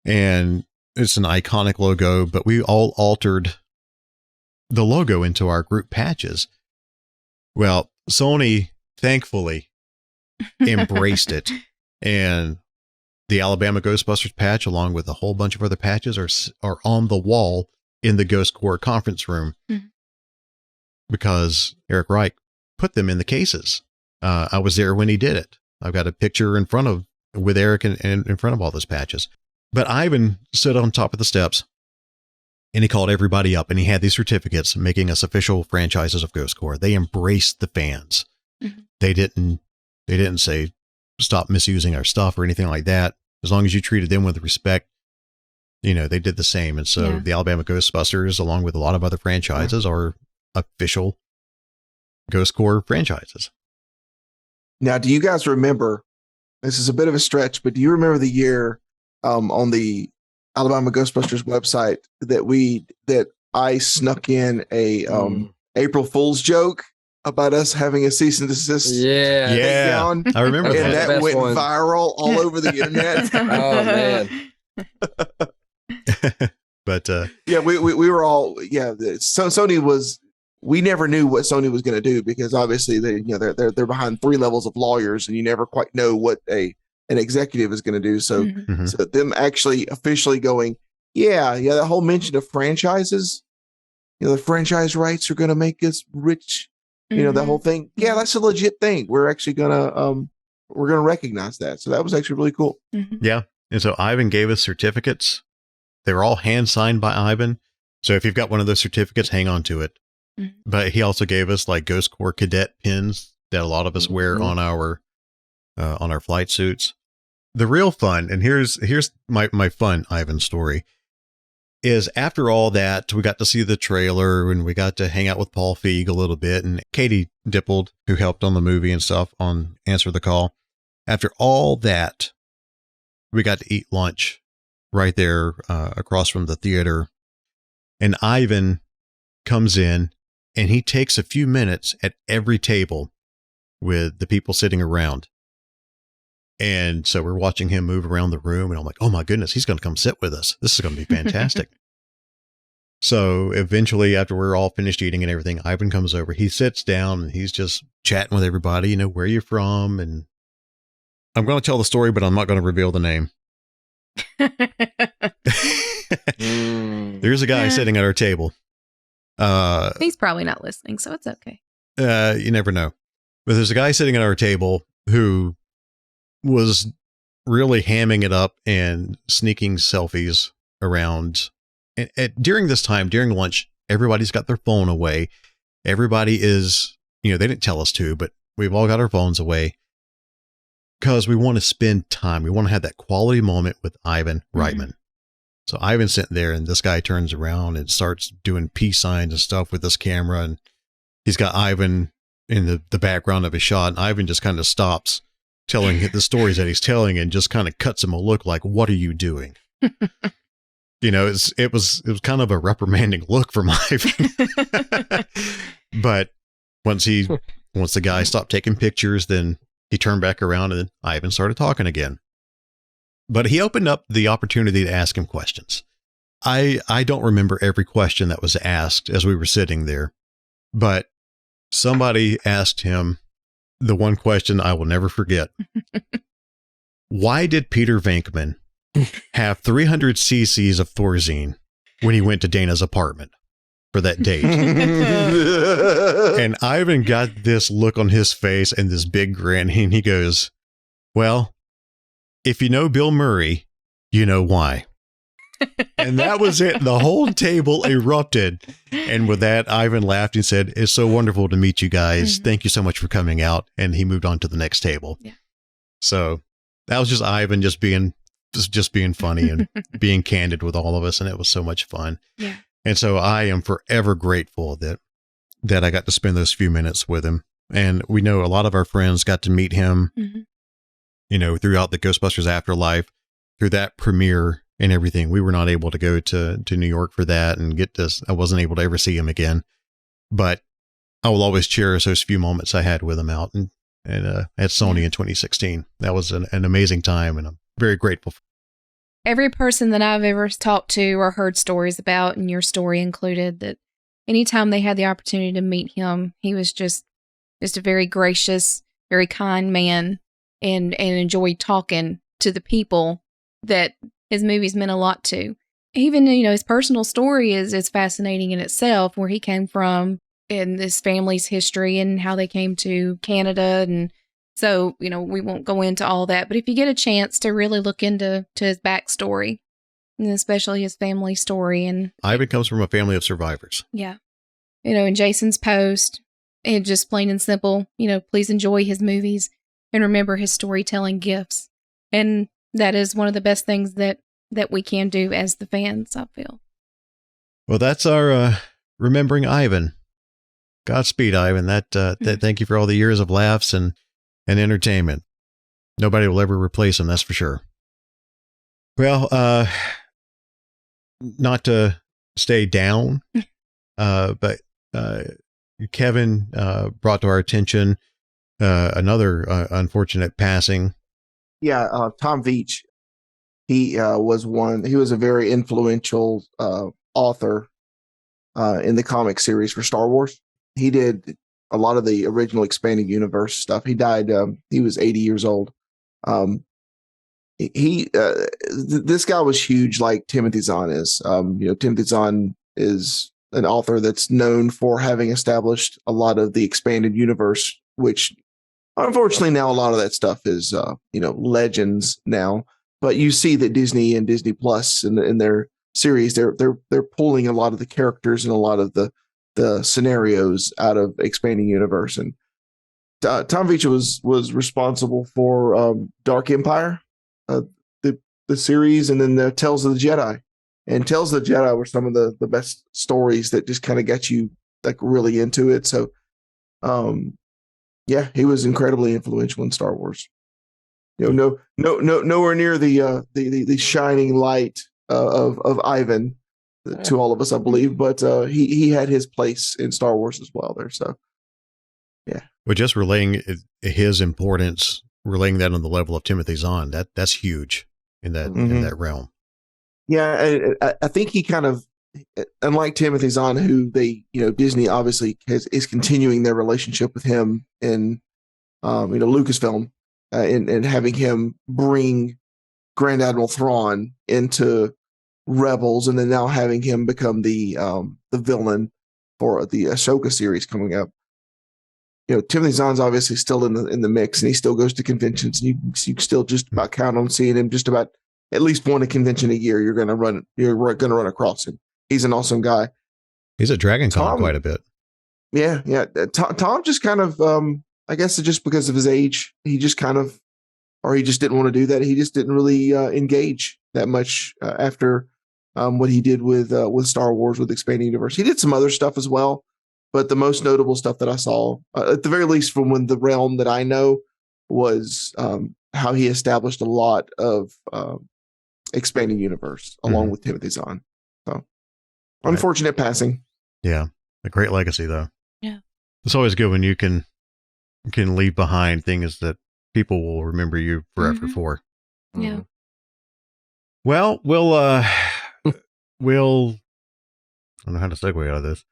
and it's an iconic logo, but we all altered the logo into our group patches. Well, Sony thankfully embraced it, and the Alabama Ghostbusters patch, along with a whole bunch of other patches, are on the wall in the Ghost Corps conference room, because Eric Reich put them in the cases. I was there when he did it. I've got a picture with Eric and in front of all those patches. But Ivan stood on top of the steps, and he called everybody up, and he had these certificates making us official franchises of Ghost Corps. They embraced the fans. Mm-hmm. They didn't say, stop misusing our stuff or anything like that. As long as you treated them with respect, they did the same. And so the Alabama Ghostbusters, along with a lot of other franchises, are official Ghost Corps franchises. Now, do you guys remember, this is a bit of a stretch, but do you remember the year on the Alabama Ghostbusters website that I snuck in a April Fool's joke about us having a cease and desist? Yeah. I remember and that. that went viral all over the internet. Oh man. But we were all So Sony was. We never knew what Sony was going to do because obviously they're behind 3 levels of lawyers, and you never quite know what an executive is going to do. So so them actually officially going, that whole mention of franchises, the franchise rights are going to make us rich. That whole thing. Yeah, that's a legit thing. We're actually gonna recognize that. So that was actually really cool. Mm-hmm. Yeah. And so Ivan gave us certificates. They were all hand signed by Ivan. So if you've got one of those certificates, hang on to it. Mm-hmm. But he also gave us like Ghost Corps cadet pins that a lot of us wear on our flight suits. The real fun, and here's my fun Ivan story, is after all that, we got to see the trailer and we got to hang out with Paul Feig a little bit, and Katie Dippold, who helped on the movie and stuff on Answer the Call. After all that, we got to eat lunch right there across from the theater. And Ivan comes in and he takes a few minutes at every table with the people sitting around. And so we're watching him move around the room, and I'm like, oh my goodness, he's going to come sit with us. This is going to be fantastic. So eventually, after we're all finished eating and everything, Ivan comes over, he sits down and he's just chatting with everybody, where you're from. And I'm going to tell the story, but I'm not going to reveal the name. There's a guy sitting at our table. He's probably not listening, so it's okay. You never know. But there's a guy sitting at our table who was really hamming it up and sneaking selfies around. And during this time, during lunch, everybody's got their phone away. Everybody is, they didn't tell us to, but we've all got our phones away because we want to spend time. We want to have that quality moment with Ivan Reitman. So Ivan's sitting there, and this guy turns around and starts doing peace signs and stuff with this camera. And he's got Ivan in the background of his shot. And Ivan just kind of stops telling the stories that he's telling and just kind of cuts him a look like, what are you doing? It was kind of a reprimanding look from Ivan. But once the guy stopped taking pictures, then he turned back around and Ivan started talking again. But he opened up the opportunity to ask him questions. I don't remember every question that was asked as we were sitting there, but somebody asked him the one question I will never forget. Why did Peter Venkman have 300 cc's of Thorazine when he went to Dana's apartment for that date? And Ivan got this look on his face and this big grin, and he goes, well, if you know Bill Murray, you know why. And that was it. The whole table erupted. And with that, Ivan laughed and said, it's so wonderful to meet you guys. Thank you so much for coming out. And he moved on to the next table. Yeah. So that was just Ivan just being funny and being candid with all of us. And it was so much fun. Yeah. And so I am forever grateful that I got to spend those few minutes with him. And we know a lot of our friends got to meet him, throughout the Ghostbusters Afterlife, through that premiere and everything. We were not able to go to New York for that and get this. I wasn't able to ever see him again, but I will always cherish those few moments I had with him out and at Sony in 2016. That was an amazing time, and I'm very grateful. Every person that I've ever talked to or heard stories about, and your story included, that anytime they had the opportunity to meet him, he was just a very gracious, very kind man, and enjoyed talking to the people that his movies meant a lot to. Even, his personal story is fascinating in itself, where he came from and his family's history and how they came to Canada. And so, we won't go into all that, but if you get a chance to really look into his backstory, and especially his family story. And Ivan comes from a family of survivors. Yeah. In Jason's post, and just plain and simple, please enjoy his movies and remember his storytelling gifts. And that is one of the best things that we can do as the fans, I feel. Well, that's our remembering Ivan. Godspeed, Ivan. Thank you for all the years of laughs and entertainment. Nobody will ever replace him, that's for sure. Well, not to stay down, but Kevin brought to our attention another unfortunate passing. Yeah, Tom Veitch. He was a very influential author in the comic series for Star Wars. He did a lot of the original expanding universe stuff. He died. He was 80 years old. This guy was huge, like Timothy Zahn is. Timothy Zahn is an author that's known for having established a lot of the expanded universe, which unfortunately now a lot of that stuff is legends now. But you see that Disney and Disney Plus in their series, they're pulling a lot of the characters and a lot of the scenarios out of expanding universe. And Tom Veitch was responsible for Dark Empire, the series, and then the Tales of the Jedi. And Tales of the Jedi were some of the best stories that just kind of got you like really into it. So, yeah, he was incredibly influential in Star Wars. Nowhere near the shining light of Ivan to all of us, I believe, but he had his place in Star Wars as well there. So, yeah. But just relaying his importance, relaying that on the level of Timothy Zahn, that's huge in that realm. Yeah, I think he kind of, unlike Timothy Zahn, who Disney obviously is continuing their relationship with him in Lucasfilm, and having him bring Grand Admiral Thrawn into Rebels, and then now having him become the villain for the Ahsoka series coming up. You know, Timothy Zahn's obviously still in the mix, and he still goes to conventions, and you still just about count on seeing him just about at least one convention a year. You're gonna run across him. He's an awesome guy. He's at Dragon Con quite a bit. Yeah. Tom just kind of, I guess it's just because of his age, he just kind of, or he just didn't want to do that. He just didn't really engage that much after what he did with Star Wars, with Expanding Universe. He did some other stuff as well, but the most notable stuff that I saw, at the very least from when the realm that I know, was how he established a lot of Expanding Universe along with Timothy Zahn. So unfortunate passing. Yeah. A great legacy though. Yeah. It's always good when you can leave behind things that people will remember you forever for. Yeah. Well, we'll I don't know how to segue out of this.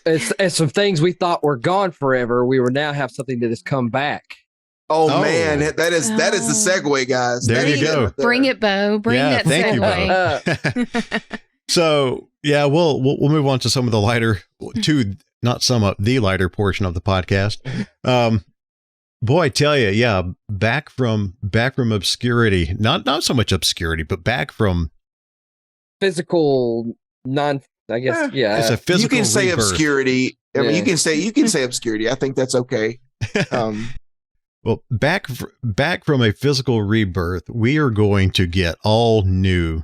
It's some things we thought were gone forever. We will now have something that has come back. Oh man, that is the segue, guys. There you go. Bring it, Bo. Bring that segue. Thank you, Bo. So yeah, we'll move on to some of the lighter, the lighter portion of the podcast. Boy, I tell you, yeah, back from obscurity, not so much obscurity, but back from physical I guess, yeah. It's a physical You can say rebirth. Obscurity. I mean, you can say obscurity. I think that's okay. Well, back from a physical rebirth, we are going to get all new,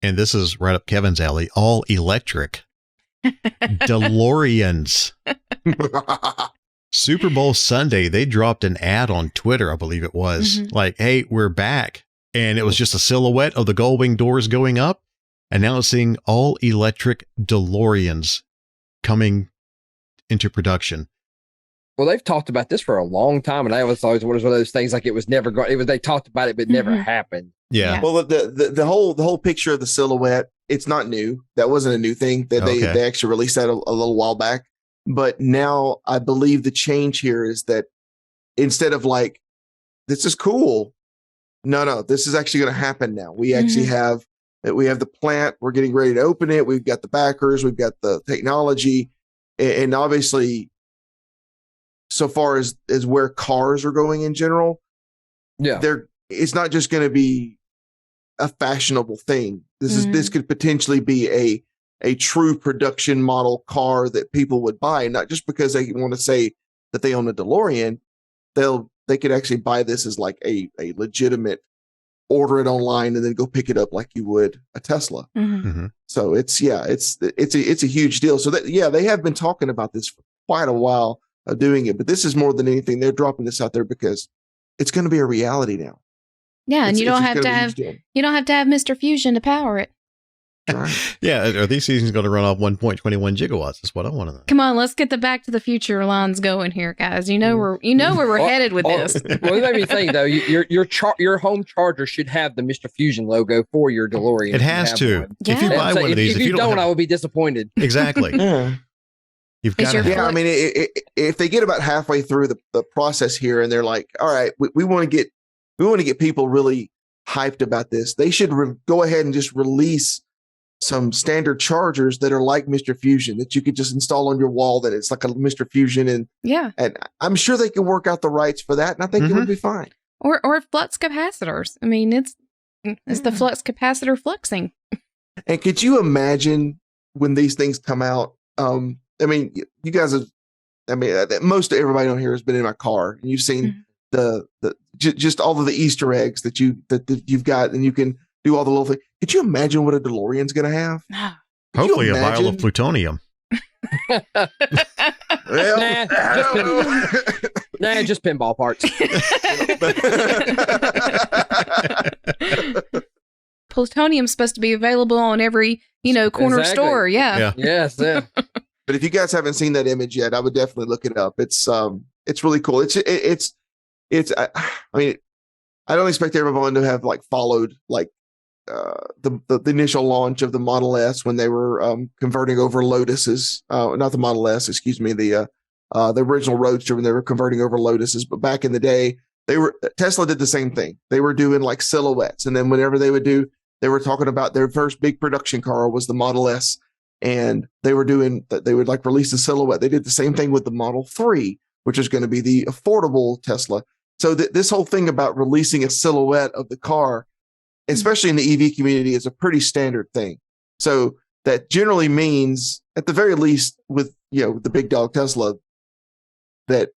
and this is right up Kevin's alley, all electric DeLoreans. Super Bowl Sunday, they dropped an ad on Twitter, I believe it was, like, hey, we're back. And it was just a silhouette of the gull-wing doors going up, announcing all electric DeLoreans coming into production. Well, they've talked about this for a long time, and I was always one of those things like it was never going. It was they talked about it, but it never happened. Yeah. Well, the whole picture of the silhouette, it's not new. That wasn't a new thing. That they actually released that a little while back. But now I believe the change here is that instead of like, this is cool. No, this is actually going to happen now. We actually have the plant. We're getting ready to open it. We've got the backers. We've got the technology, and obviously, so far as where cars are going in general, it's not just going to be a fashionable thing. This could potentially be a true production model car that people would buy, not just because they want to say that they own a DeLorean. They could actually buy this as like a legitimate, order it online and then go pick it up like you would a Tesla. So it's a huge deal. So they have been talking about this for quite a while of doing it, but this is more than anything, they're dropping this out there because it's going to be a reality now. Yeah, and you don't have to have Mr. Fusion to power it. Right. Yeah, are these seasons going to run off 1.21 gigawatts? That's what I want to know. Come on, let's get the Back to the Future lines going here, guys. You know where we're headed with this. Well, it made me think though. Your home charger should have the Mr. Fusion logo for your DeLorean. It has to. If you buy one of these, if you don't, I will be disappointed. Exactly. You've got to. Yeah, I mean, if they get about halfway through the process here, and they're like, "All right, we want to get people really hyped about this," they should go ahead and just release some standard chargers that are like Mr. Fusion that you could just install on your wall. That it's like a Mr. Fusion, and I'm sure they can work out the rights for that, and I think it would be fine. Or flux capacitors. I mean, it's the flux capacitor fluxing. And could you imagine when these things come out? I mean, you guys have. I mean, most everybody on here has been in my car, and you've seen just all of the Easter eggs that you've got, and you can do all the little things. Could you imagine what a DeLorean's going to have? Hopefully, a vial of plutonium. Just pinball parts. Plutonium's supposed to be available on every corner store. Yeah. Yes. Yeah. But if you guys haven't seen that image yet, I would definitely look it up. It's really cool. I mean, I don't expect everyone to have like followed like the initial launch of the Model S when they were converting over Lotuses. Not the Model S, excuse me. The original Roadster when they were converting over Lotuses. But back in the day, Tesla did the same thing. They were doing like silhouettes, and then whenever they would They were talking about their first big production car was the Model S, and they would like release a silhouette. They did the same thing with the Model 3, which is going to be the affordable Tesla. So this whole thing about releasing a silhouette of the car, especially in the EV community, is a pretty standard thing. So that generally means, at the very least, with the big dog Tesla, that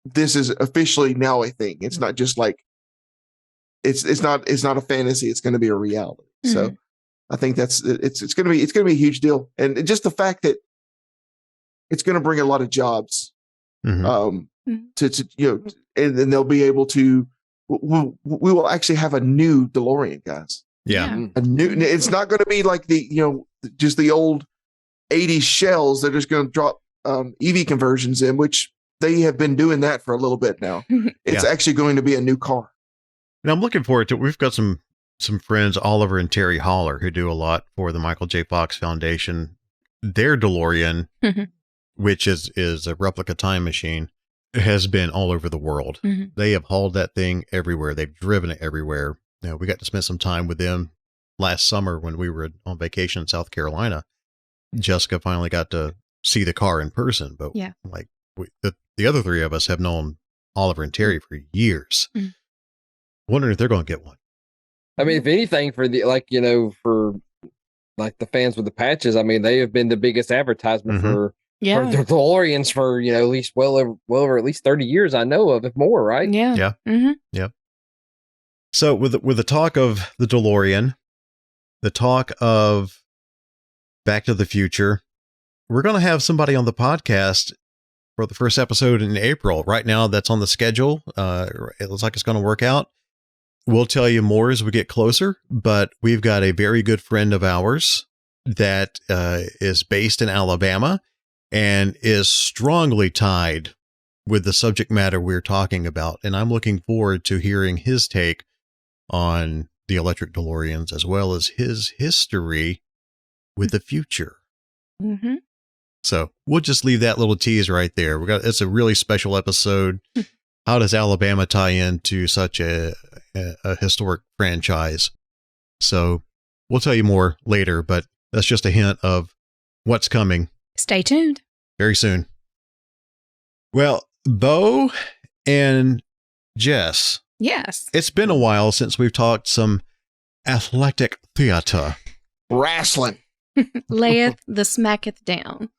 this is officially now a thing. It's not just like it's not a fantasy. It's going to be a reality. Mm-hmm. So I think it's going to be a huge deal, and just the fact that it's going to bring a lot of jobs. Mm-hmm. And then they'll be able to. We will actually have a new DeLorean, guys. Yeah, a new. It's not going to be like just the old 80s shells. They're just going to drop EV conversions in, which they have been doing that for a little bit now. It's actually going to be a new car. And I'm looking forward to it. We've got some friends, Oliver and Terry Holler, who do a lot for the Michael J. Fox Foundation. Their DeLorean, which is a replica time machine, has been all over the world. Mm-hmm. They have hauled that thing everywhere. They've driven it everywhere. We got to spend some time with them last summer when we were on vacation in South Carolina. Jessica finally got to see the car in person, but the other three of us have known Oliver and Terry for years. Mm-hmm. Wondering if they're going to get one. I mean, if anything, for the for the fans with the patches, I mean, they have been the biggest advertisement for the DeLoreans for at least well over at least 30 years. I know of, if more, right? Yeah. Yeah. Mm-hmm. Yeah. So with the talk of the DeLorean, the talk of Back to the Future, we're going to have somebody on the podcast for the first episode in April. Right now, that's on the schedule. It looks like it's going to work out. We'll tell you more as we get closer, but we've got a very good friend of ours that is based in Alabama and is strongly tied with the subject matter we're talking about. And I'm looking forward to hearing his take on the electric DeLoreans, as well as his history with the future. Mm-hmm. So we'll just leave that little tease right there. It's a really special episode. How does Alabama tie into such a historic franchise? So we'll tell you more later, but that's just a hint of what's coming. Stay tuned. Very soon. Well, Bo and Jess. Yes. It's been a while since we've talked some athletic theater. Wrestling. Layeth the smacketh down.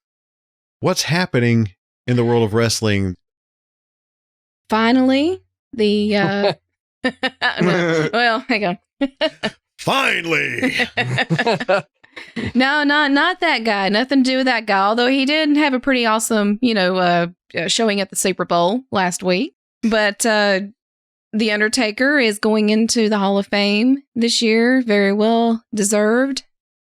What's happening in the world of wrestling? Finally, the well, hang on. Finally. No, not that guy. Nothing to do with that guy. Although he did have a pretty awesome, showing at the Super Bowl last week. But the Undertaker is going into the Hall of Fame this year. Very well deserved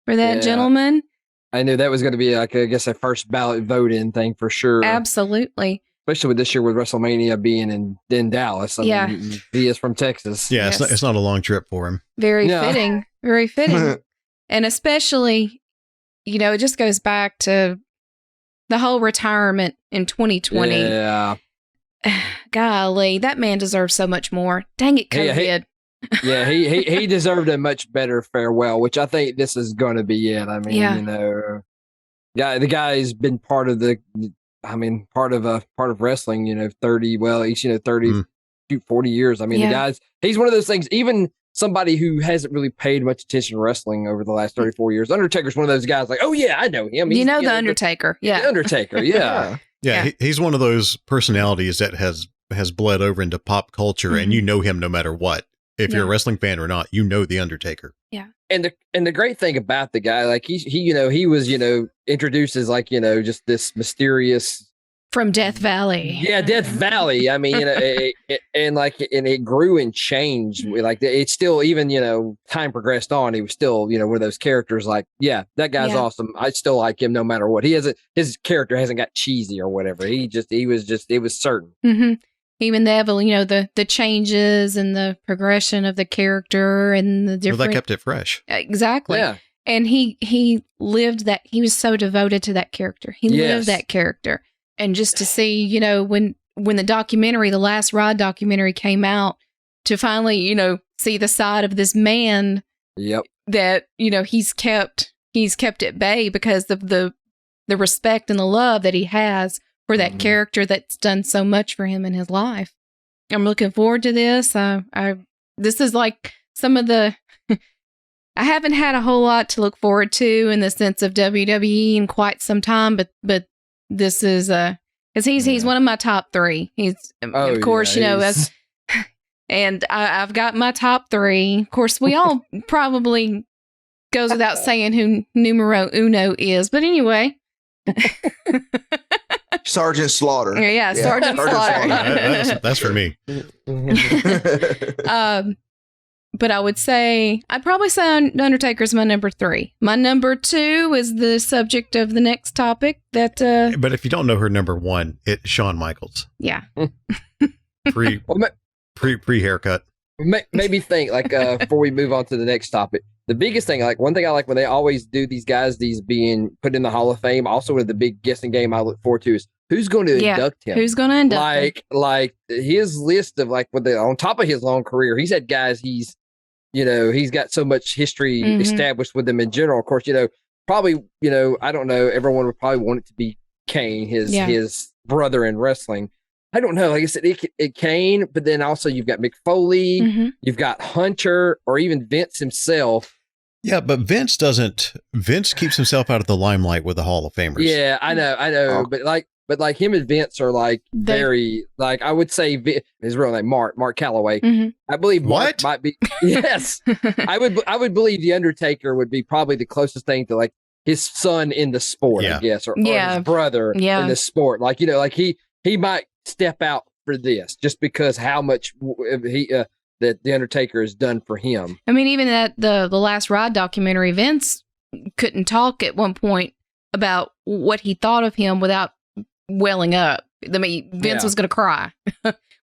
for that gentleman. I knew that was going to be a first ballot vote-in thing for sure. Absolutely. Especially with this year with WrestleMania being in Dallas. I mean, he is from Texas. Yeah, yes. It's not a long trip for him. Very fitting. Very fitting. And especially, it just goes back to the whole retirement in 2020. Yeah. Golly, that man deserves so much more. Dang it, COVID. He deserved a much better farewell, which I think this is going to be it. I mean, the guy's been part of part of wrestling, 30 to 40 years. I mean, the guy's, he's one of those things, even somebody who hasn't really paid much attention to wrestling over the last 34 years. Undertaker's one of those guys like, oh yeah, I know him. He's, the Undertaker. The Undertaker. Yeah. Yeah. He's one of those personalities that has bled over into pop culture, and you know him no matter what. If you're a wrestling fan or not, you know the Undertaker. Yeah. And the great thing about the guy, like he was introduced as just this mysterious from Death Valley. Yeah, Death Valley. I mean, and it grew and changed. Like it's still, even time progressed on, he was still one of those characters. Like, yeah, that guy's awesome. I still like him no matter what. His character hasn't got cheesy or whatever. It was certain. Mm-hmm. Even the changes and the progression of the character and the different. Well, that kept it fresh. Exactly. Yeah. And he lived that. He was so devoted to that character. He lived that character. And just to see, when the documentary, the Last Ride documentary came out, to finally, see the side of this man Yep. That, he's kept at bay because of the respect and the love that he has for that character that's done so much for him in his life. I'm looking forward to this. This is like some of the I haven't had a whole lot to look forward to in the sense of WWE in quite some time, but this is because he's one of my top 3. He's of course, as and I've got my top 3. Of course, we all probably goes without saying who numero uno is, but anyway. Sergeant Slaughter. Yeah, Sergeant Slaughter. That's for me. But I would say, I'd probably say Undertaker's my number 3. My number 2 is the subject of the next topic that... But if you don't know her number 1, it's Shawn Michaels. Yeah. Pre-haircut. Maybe think, before we move on to the next topic, the biggest thing, one thing I like when they always do these guys, these being put in the Hall of Fame, also with the big guessing game I look forward to is who's going to induct him? Who's going to induct him? Like his list of on top of his long career, he's had guys he's got so much history established with them in general. Of course, probably, I don't know, everyone would probably want it to be Kane, his brother in wrestling. I don't know. Like I said, it Kane, but then also you've got Mick Foley, you've got Hunter, or even Vince himself. Yeah, but Vince keeps himself out of the limelight with the Hall of Famers. Yeah, I know. Oh. But him and Vince are very, I would say his real name, Mark Calloway. I believe Mark might be, yes. I would believe the Undertaker would be probably the closest thing to his son in the sport, I guess, or his brother in the sport. He might step out for this just because how much that the Undertaker has done for him. I mean, even at the last Ride documentary, Vince couldn't talk at one point about what he thought of him without welling up. I mean, Vince was going to cry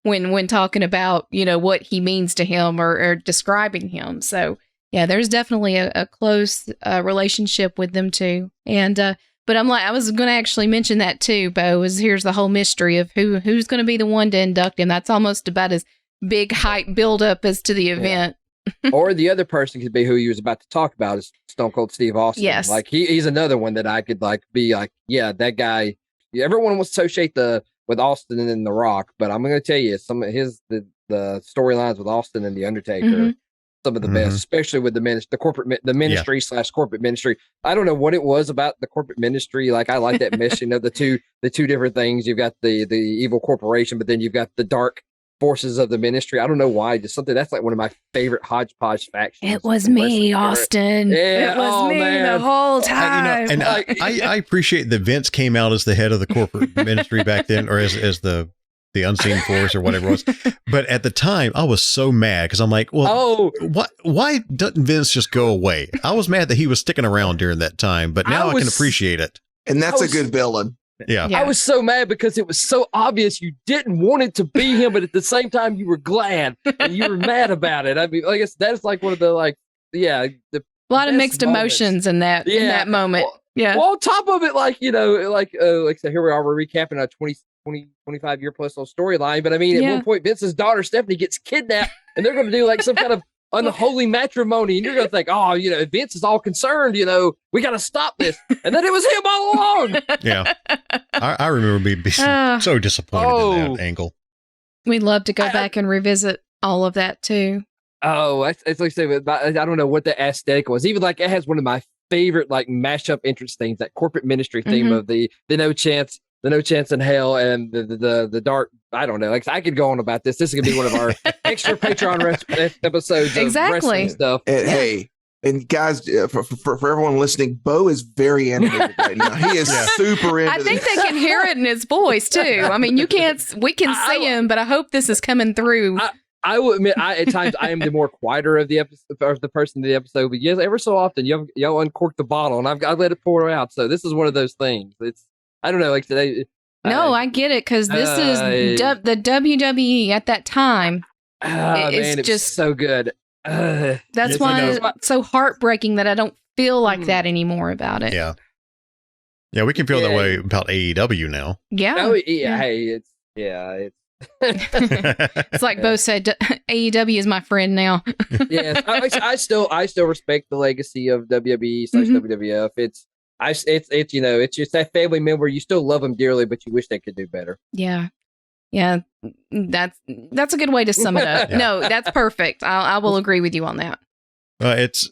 when talking about, what he means to him or describing him. So yeah, there's definitely a close relationship with them too. And, but I was going to actually mention that too, Bo, here's the whole mystery of who's going to be the one to induct him. That's almost about as big hype buildup as to the event. Or the other person could be who you was about to talk about is Stone Cold Steve Austin. Yes. He's another one that I could be yeah, that guy. Everyone will associate with Austin and then The Rock, but I'm going to tell you some of the storylines with Austin and the Undertaker. Some of the best, especially with the ministry / corporate ministry. I don't know what it was about the corporate ministry. I like that mission of the two different things. You've got the evil corporation, but then you've got the dark forces of the ministry. I don't know why. Just something that's one of my favorite hodgepodge factions. It was me, Austin. Yeah, it was me the whole time. I appreciate that Vince came out as the head of the corporate ministry back then, or as the unseen force or whatever it was. But at the time, I was so mad because I'm like, why doesn't Vince just go away? I was mad that he was sticking around during that time, but now I can appreciate it. And that's a good villain. Yeah. I was so mad because it was so obvious you didn't want it to be him, but at the same time you were glad and you were mad about it. I mean, I guess that's one of the a lot of mixed emotions in that moment. Well, on top of it, like I said, here we are, we're recapping a 25-year plus old storyline. But I mean, at one point, Vince's daughter Stephanie gets kidnapped, and they're going to do some kind of unholy matrimony, and you're going to think, Vince is all concerned, we got to stop this. And then it was him all along. Yeah. I remember being so disappointed in that angle. We'd love to go back and revisit all of that too. Oh, it's like I said, I don't know what the aesthetic was. Even it has one of my favorite mashup entrance themes, that corporate ministry theme of the no chance in hell and the dark. I don't know. I could go on about this. This is gonna be one of our extra Patreon episodes of wrestling stuff. And, hey, and guys, for everyone listening, Bo is very animated right now. He is super into. I think they can hear it in his voice too. I mean, we can see him, but I hope this is coming through. I will admit, at times I am the more quieter of the episode, or the person in the episode. But yes, ever so often y'all uncork the bottle, and I've let it pour out. So this is one of those things. It's I don't know, today. No, I get it, because this is the WWE at that time. It's just so good. That's why it's so heartbreaking that I don't feel like that anymore about it. Yeah. Yeah, we can feel that way about AEW now. Yeah. Oh, yeah. Hey, it's It's like Bo said, AEW is my friend now. Yeah, I still respect the legacy of WWE / WWF. It's it's that family member. You still love them dearly, but you wish they could do better. Yeah. That's a good way to sum it up. Yeah. No, that's perfect. I will agree with you on that. It's,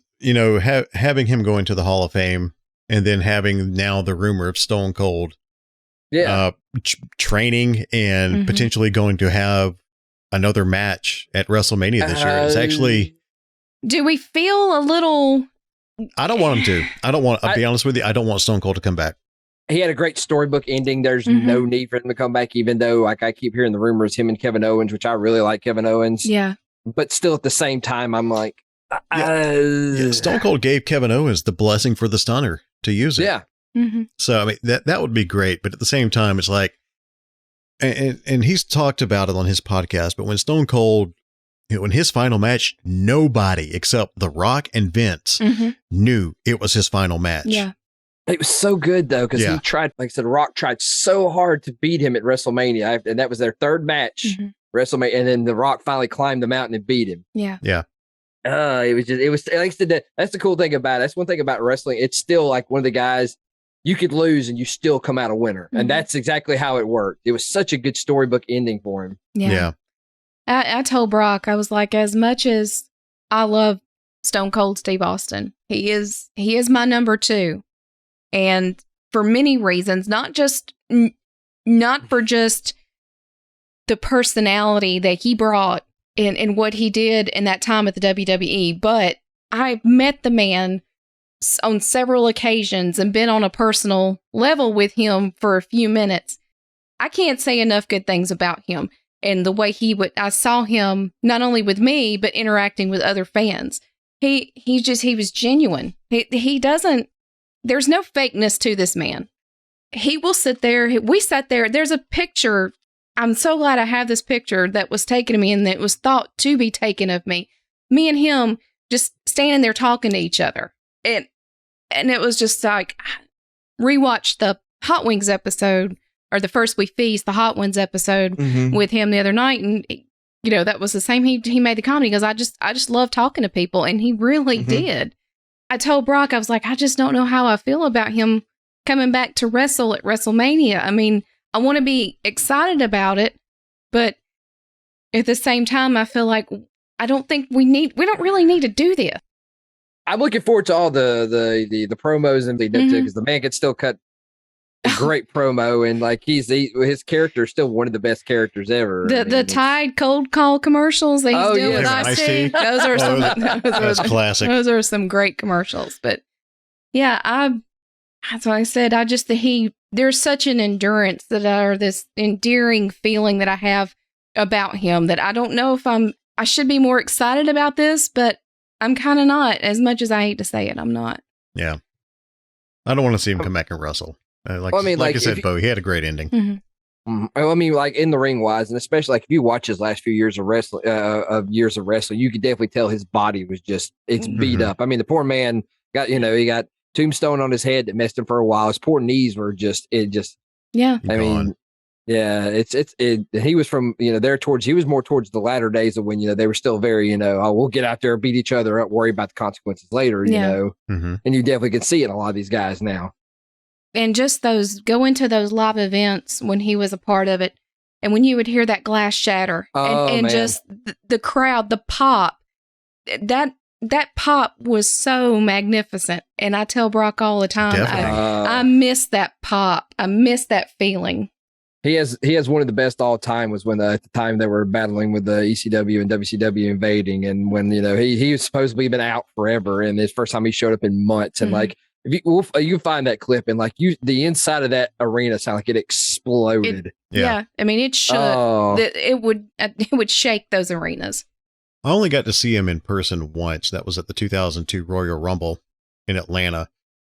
having him go into the Hall of Fame and then having now the rumor of Stone Cold training and potentially going to have another match at WrestleMania this year. It's actually... Do we feel a little... I don't want him to. I'll be honest with you, I don't want Stone Cold to come back. He had a great storybook ending. There's no need for him to come back, even though I keep hearing the rumors, him and Kevin Owens, which I really like Kevin Owens. Yeah. But still at the same time, I'm like... Stone Cold gave Kevin Owens the blessing for the stunner to use it. Yeah. So, I mean, that would be great. But at the same time, it's like, and he's talked about it on his podcast, but when Stone Cold, in his final match, nobody except The Rock and Vince knew it was his final match. Yeah. It was so good, though, because he tried, like I said, Rock tried so hard to beat him at WrestleMania, and that was their third match, WrestleMania, and then The Rock finally climbed the mountain and beat him. Yeah. Yeah. It was like I said, that's the cool thing about it. That's one thing about wrestling. It's still like one of the guys you could lose and you still come out a winner. And that's exactly how it worked. It was such a good storybook ending for him. Yeah. I told Brock, I was like, as much as I love Stone Cold Steve Austin, he is my number 2. And for many reasons, not for just the personality that he brought in what he did in that time at the WWE, but I met the man on several occasions and been on a personal level with him for a few minutes. I can't say enough good things about him and the way I saw him not only with me, but interacting with other fans. He was genuine. There's no fakeness to this man. He will sit there. We sat there. There's a picture. I'm so glad I have this picture that was taken of me and that was thought to be taken of me. Me and him just standing there talking to each other. And it was just like, rewatched the Hot Wings episode, or the First We Feast, the Hot Wings episode with him the other night. And, that was the same. He made the comment. He goes, I just love talking to people. And he really did. I told Brock, I was like, I just don't know how I feel about him coming back to wrestle at WrestleMania. I mean, I want to be excited about it, but at the same time, I feel like we don't really need to do this. I'm looking forward to all the promos and because the man can still cut a great promo, and like his character is still one of the best characters ever. The Tide cold call commercials that he's doing with Ice-T. Those are that's classic. Those are some great commercials. But yeah, that's what I said. There's such an endurance this endearing feeling that I have about him that I don't know if I should be more excited about this, but I'm kind of not. As much as I hate to say it, I'm not. Yeah. I don't want to see him come back and wrestle. Like I said, Bo, he had a great ending. I mean, like in the ring wise, and especially like if you watch his last few years of wrestling, you could definitely tell his body was it's beat up. I mean, the poor man he got tombstone on his head that messed him for a while. His poor knees were yeah. I mean, yeah, he was from, he was more towards the latter days of when, they were still very, we'll get out there, beat each other up, worry about the consequences later, and you definitely can see it in a lot of these guys now. And just go into those live events when he was a part of it. And when you would hear that glass shatter and just the crowd, the pop, that pop was so magnificent. And I tell Brock all the time, I miss that pop. I miss that feeling. He has one of the best all time was when at the time they were battling with the ECW and WCW invading, and when he was supposedly been out forever, and his first time he showed up in months, and like if you find that clip, and like the inside of that arena sound like it exploded. Yeah, I mean it should. It would shake those arenas. I only got to see him in person once. That was at the 2002 Royal Rumble in Atlanta.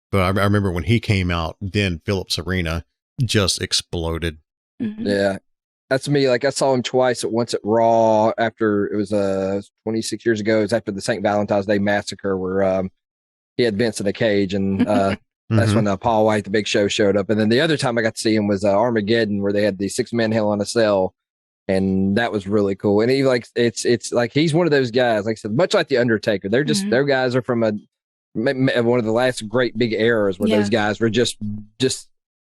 But I remember when he came out, then Phillips Arena just exploded. Yeah, that's me. Like I saw him twice. Once at Raw after it was 26 years ago. It was after the St. Valentine's Day massacre where he had Vince in a cage, and that's when Paul White, the Big Show, showed up. And then the other time I got to see him was Armageddon, where they had the 6-man Hell in a Cell, and that was really cool. And he like it's like he's one of those guys, like I said, much like the Undertaker. They're just their guys are from one of the last great big eras where those guys were just.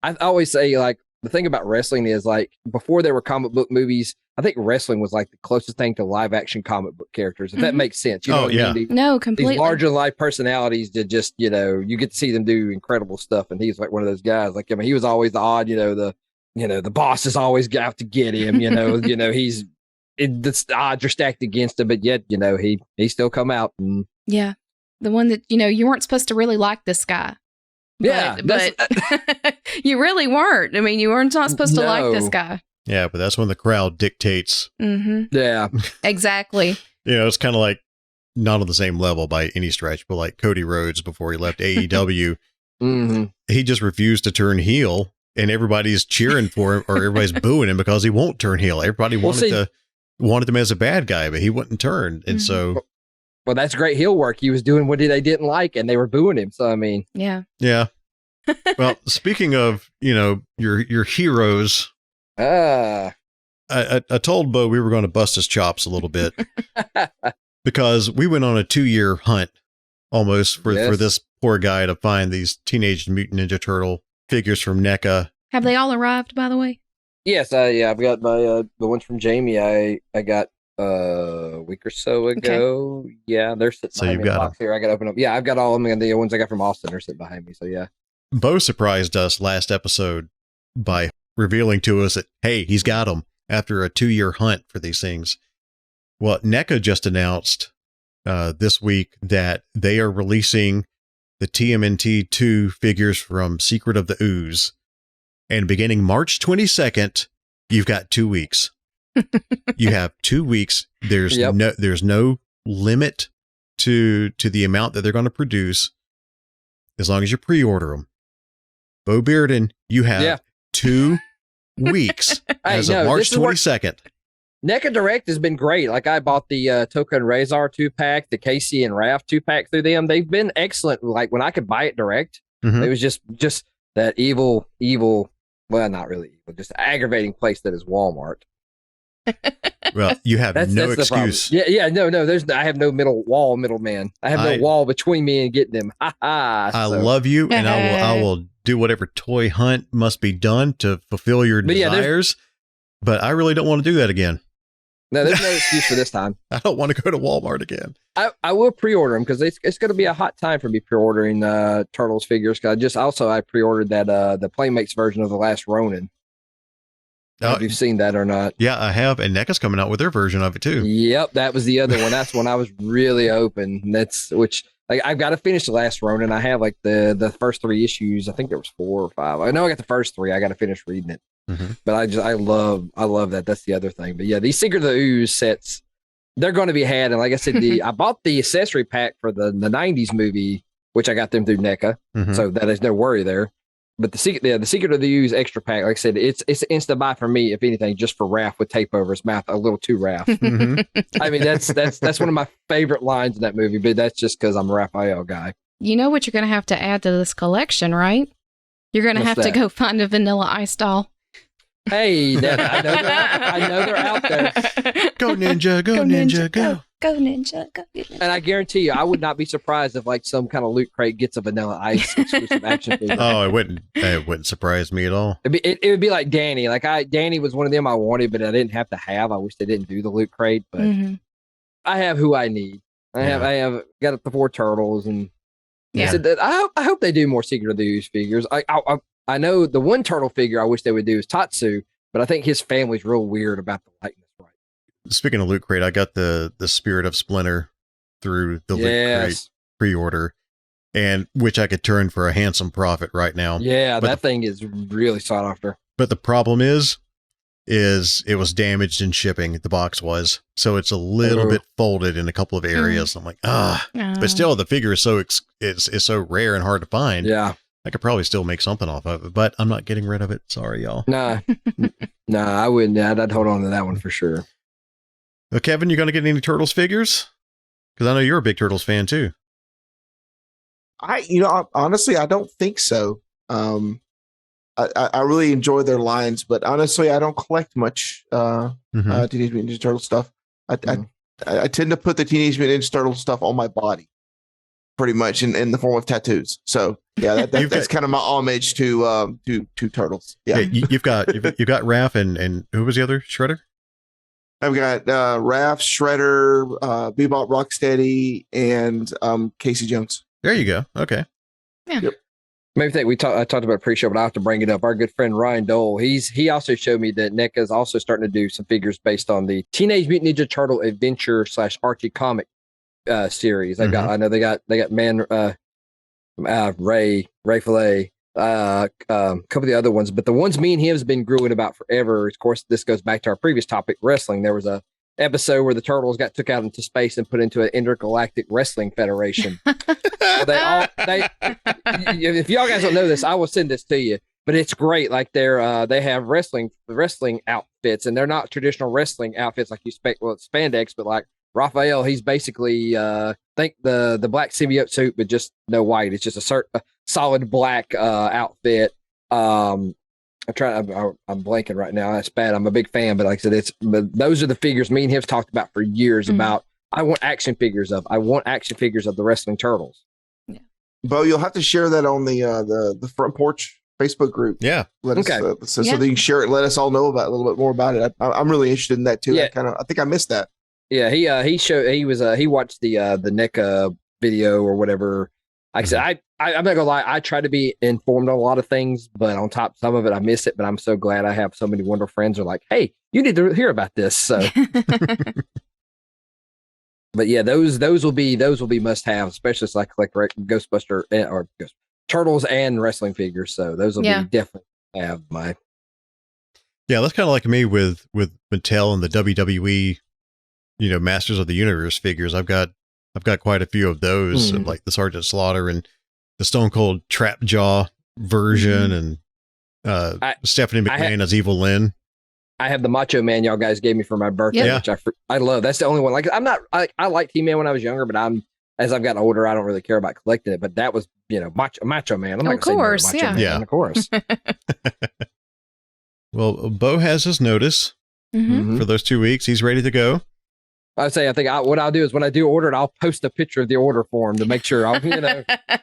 I always say, like, the thing about wrestling is, like, before there were comic book movies, I think wrestling was like the closest thing to live action comic book characters, if that makes sense. You know what I mean? No, completely. These larger than life personalities that just, you know, you get to see them do incredible stuff. And he's like one of those guys. Like, I mean, he was always the odd, the boss is always out to get him, the odds are stacked against him, but yet, he still come out. And yeah. The one that, you weren't supposed to really like this guy. But you really weren't. I mean, you weren't not supposed to like this guy. Yeah, but that's when the crowd dictates. Mm-hmm. Yeah, exactly. It's kind of like not on the same level by any stretch, but like Cody Rhodes before he left AEW, he just refused to turn heel, and everybody's cheering for him, or everybody's booing him because he won't turn heel. Everybody wanted him as a bad guy, but he wouldn't turn, and so. Well, that's great heel work. He was doing what they didn't like, and they were booing him. So, I mean, yeah. Well, speaking of, your heroes, I told Bo we were going to bust his chops a little bit because we went on a 2-year hunt almost for this poor guy to find these Teenage Mutant Ninja Turtle figures from NECA. Have they all arrived, by the way? Yes, I've got my the ones from Jamie. I got a week or so ago. Okay. Yeah, they're sitting behind me in the box here. I got to open up. Yeah, I've got all of them, and the ones I got from Austin are sitting behind me. So yeah. Bo surprised us last episode by revealing to us that, hey, he's got them after a 2-year hunt for these things. Well, NECA just announced this week that they are releasing the TMNT 2 figures from Secret of the Ooze. And beginning March 22nd, you've got 2 weeks. You have 2 weeks. There's no limit to the amount that they're going to produce as long as you pre-order them. Bo Bearden, you have 2 weeks as of March 22nd. NECA Direct has been great. Like, I bought the Toka and Razor 2-pack, the Casey and Raph 2-pack through them. They've been excellent. Like, when I could buy it direct, it was just that evil, well, not really evil, just aggravating place that is Walmart. Well, you have no excuse. Yeah, no. I have no middleman. I have no wall between me and getting them. I love you, and I will do whatever toy hunt must be done to fulfill your desires. But I really don't want to do that again. No, there's no excuse for this time. I don't want to go to Walmart again. I will pre-order them because it's going to be a hot time for me pre-ordering Turtles figures. Cause I pre-ordered that the Playmates version of The Last Ronin. Have you seen that or not? Yeah, I have, and NECA's coming out with their version of it too. Yep, that was the other one. That's when I was really open. I've got to finish The Last Ronin. I have like the first 3 issues. I think there was 4 or 5. I know I got the first 3. I got to finish reading it. But I love that. That's the other thing. But yeah, these Secret of the Ooze sets, they're going to be had. And like I said, I bought the accessory pack for the 90s movie, which I got them through NECA. So that is no worry there. But the Secret of the Ooze extra pack, like I said, it's an instant buy for me, if anything, just for Raph with tape over his mouth, a little too Raph. I mean, that's one of my favorite lines in that movie, but that's just because I'm a Raphael guy. You know what you're going to have to add to this collection, right? You're going to have to go find a Vanilla Ice doll. Hey, I know they're out there. Go Ninja, go Ninja, go. Go Ninja, go Ninja. And I guarantee you, I would not be surprised if like some kind of Loot Crate gets a Vanilla Ice exclusive action figure. Oh, it wouldn't surprise me at all. It would be like Danny. Like Danny was one of them I wanted, but I didn't have to have. I wish they didn't do the Loot Crate, but I have who I need. I have got the 4 turtles, and I hope they do more Secret of the Ooze figures. I know the one turtle figure I wish they would do is Tatsu, but I think his family's real weird about the likeness. Right. Speaking of Loot Crate, I got the Spirit of Splinter through the Loot Crate pre-order, and which I could turn for a handsome profit right now. Yeah, but that thing is really sought after. But the problem is it was damaged in shipping. The box was, so it's a little bit folded in a couple of areas. I'm like, but still, the figure is so rare and hard to find. Yeah. I could probably still make something off of it, but I'm not getting rid of it. Sorry, y'all. Nah, I wouldn't. I'd hold on to that one for sure. Kevin, you going to get any Turtles figures? Because I know you're a big Turtles fan too. Honestly, I don't think so. I really enjoy their lines, but honestly, I don't collect much Teenage Mutant Ninja Turtle stuff. I tend to put the Teenage Mutant Ninja Turtle stuff on my body, pretty much in the form of tattoos. So yeah, that's kind of my homage to turtles. Yeah, hey, you've got Raph and who was the other Shredder? I've got Raph, Shredder, Bebop, Rocksteady, and Casey Jones. There you go. Okay. Yeah. Yep. Maybe I talked about it pre-show, but I have to bring it up. Our good friend Ryan Dole, he also showed me that NECA is also starting to do some figures based on the Teenage Mutant Ninja Turtle Adventure / Archie comic series. I know they got Ray Fillet, a couple of the other ones, but the ones me and him has been growing about forever. Of course, this goes back to our previous topic, wrestling. There was a episode where the turtles got took out into space and put into an intergalactic wrestling federation. If y'all guys don't know this, I will send this to you. But it's great. Like they have wrestling outfits, and they're not traditional wrestling outfits like you expect. Well, it's spandex, but like Raphael, he's basically think the black symbiote suit, but just no white. It's just a solid black outfit. I'm blanking right now. That's bad. I'm a big fan, but like I said, those are the figures me and him have talked about for years about. I want action figures of the wrestling turtles. Yeah. Bo, you'll have to share that on the Front Porch Facebook group. Yeah. So that you can share it. Let us all know about a little bit more about it. I'm really interested in that too. Yeah. I think I missed that. Yeah. He watched the NECA video or whatever. Like I said, I'm not gonna lie. I try to be informed on a lot of things, but on top of some of it, I miss it. But I'm so glad I have so many wonderful friends who are like, "Hey, you need to hear about this." So, but yeah, those will be must have, especially like Ghostbuster or Turtles and wrestling figures. So those will be definitely have my. Yeah, that's kind of like me with Mattel and the WWE, Masters of the Universe figures. I've got quite a few of those, like the Sergeant Slaughter and the Stone Cold Trap Jaw version, and Stephanie McMahon as Evil Lynn. I have the Macho Man y'all guys gave me for my birthday, which I love. That's the only one. Like I liked He-Man when I was younger, but as I've gotten older, I don't really care about collecting it. But that was Macho Man. I'm not of course, say Macho Man, of course. Well, Bo has his notice for those 2 weeks. He's ready to go. I think what I'll do is when I do order it, I'll post a picture of the order form to make sure I'll,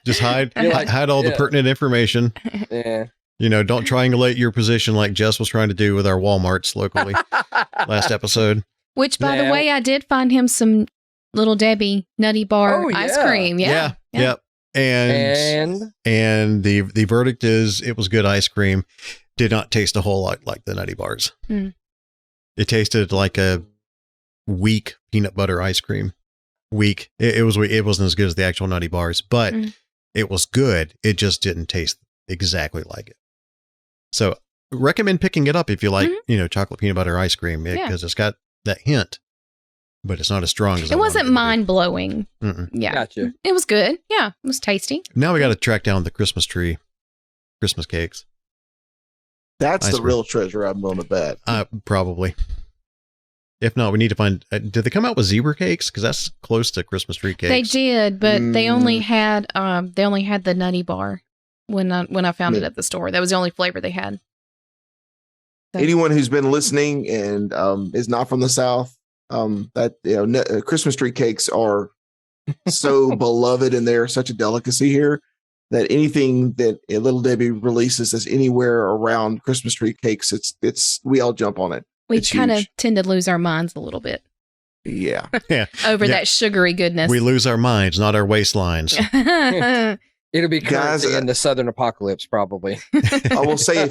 just hide all the pertinent information. Yeah. Don't triangulate your position like Jess was trying to do with our Walmarts locally last episode. Which, by the way, I did find him some Little Debbie Nutty Bar ice cream. Yeah. Yep. And the verdict is it was good ice cream. Did not taste a whole lot like the Nutty Bars. It tasted like a weak peanut butter ice cream. Weak. It wasn't as good as the actual Nutty Bars, but it was good. It just didn't taste exactly like it. So recommend picking it up if you like, chocolate peanut butter ice cream, because it's got that hint, but it's not as strong as it wasn't mind blowing. Yeah. Gotcha. It was good. Yeah. It was tasty. Now we got to track down the Christmas tree, Christmas cakes. That's the real treasure, I'm willing to bet. Probably. If not, we need to find. Did they come out with zebra cakes? Because that's close to Christmas tree cakes. They did, but they only had the Nutty Bar when I found it at the store. That was the only flavor they had. So. Anyone who's been listening and is not from the South, Christmas tree cakes are so beloved, and they're such a delicacy here that anything that Little Debbie releases that's anywhere around Christmas tree cakes, we all jump on it. We kind of tend to lose our minds a little bit. Yeah. Over that sugary goodness. We lose our minds, not our waistlines. It'll be currency in the Southern apocalypse, probably. I will say,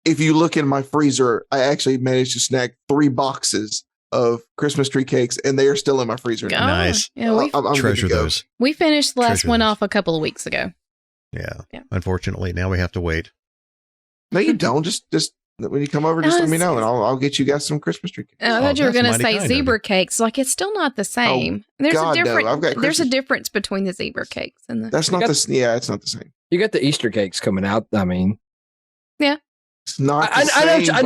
if you look in my freezer, I actually managed to snag 3 boxes of Christmas tree cakes, and they are still in my freezer. Oh, nice. Yeah, I'm treasure those. We finished the last one off a couple of weeks ago. Yeah. Unfortunately, now we have to wait. No, you don't. Just when you come over, just let me know, and I'll get you guys some Christmas tree cakes. I thought you were going to say zebra cakes. Like, it's still not the same. There's a difference between the zebra cakes and the. That's not the. Yeah, it's not the same. You got the Easter cakes coming out. I mean, yeah, it's not. I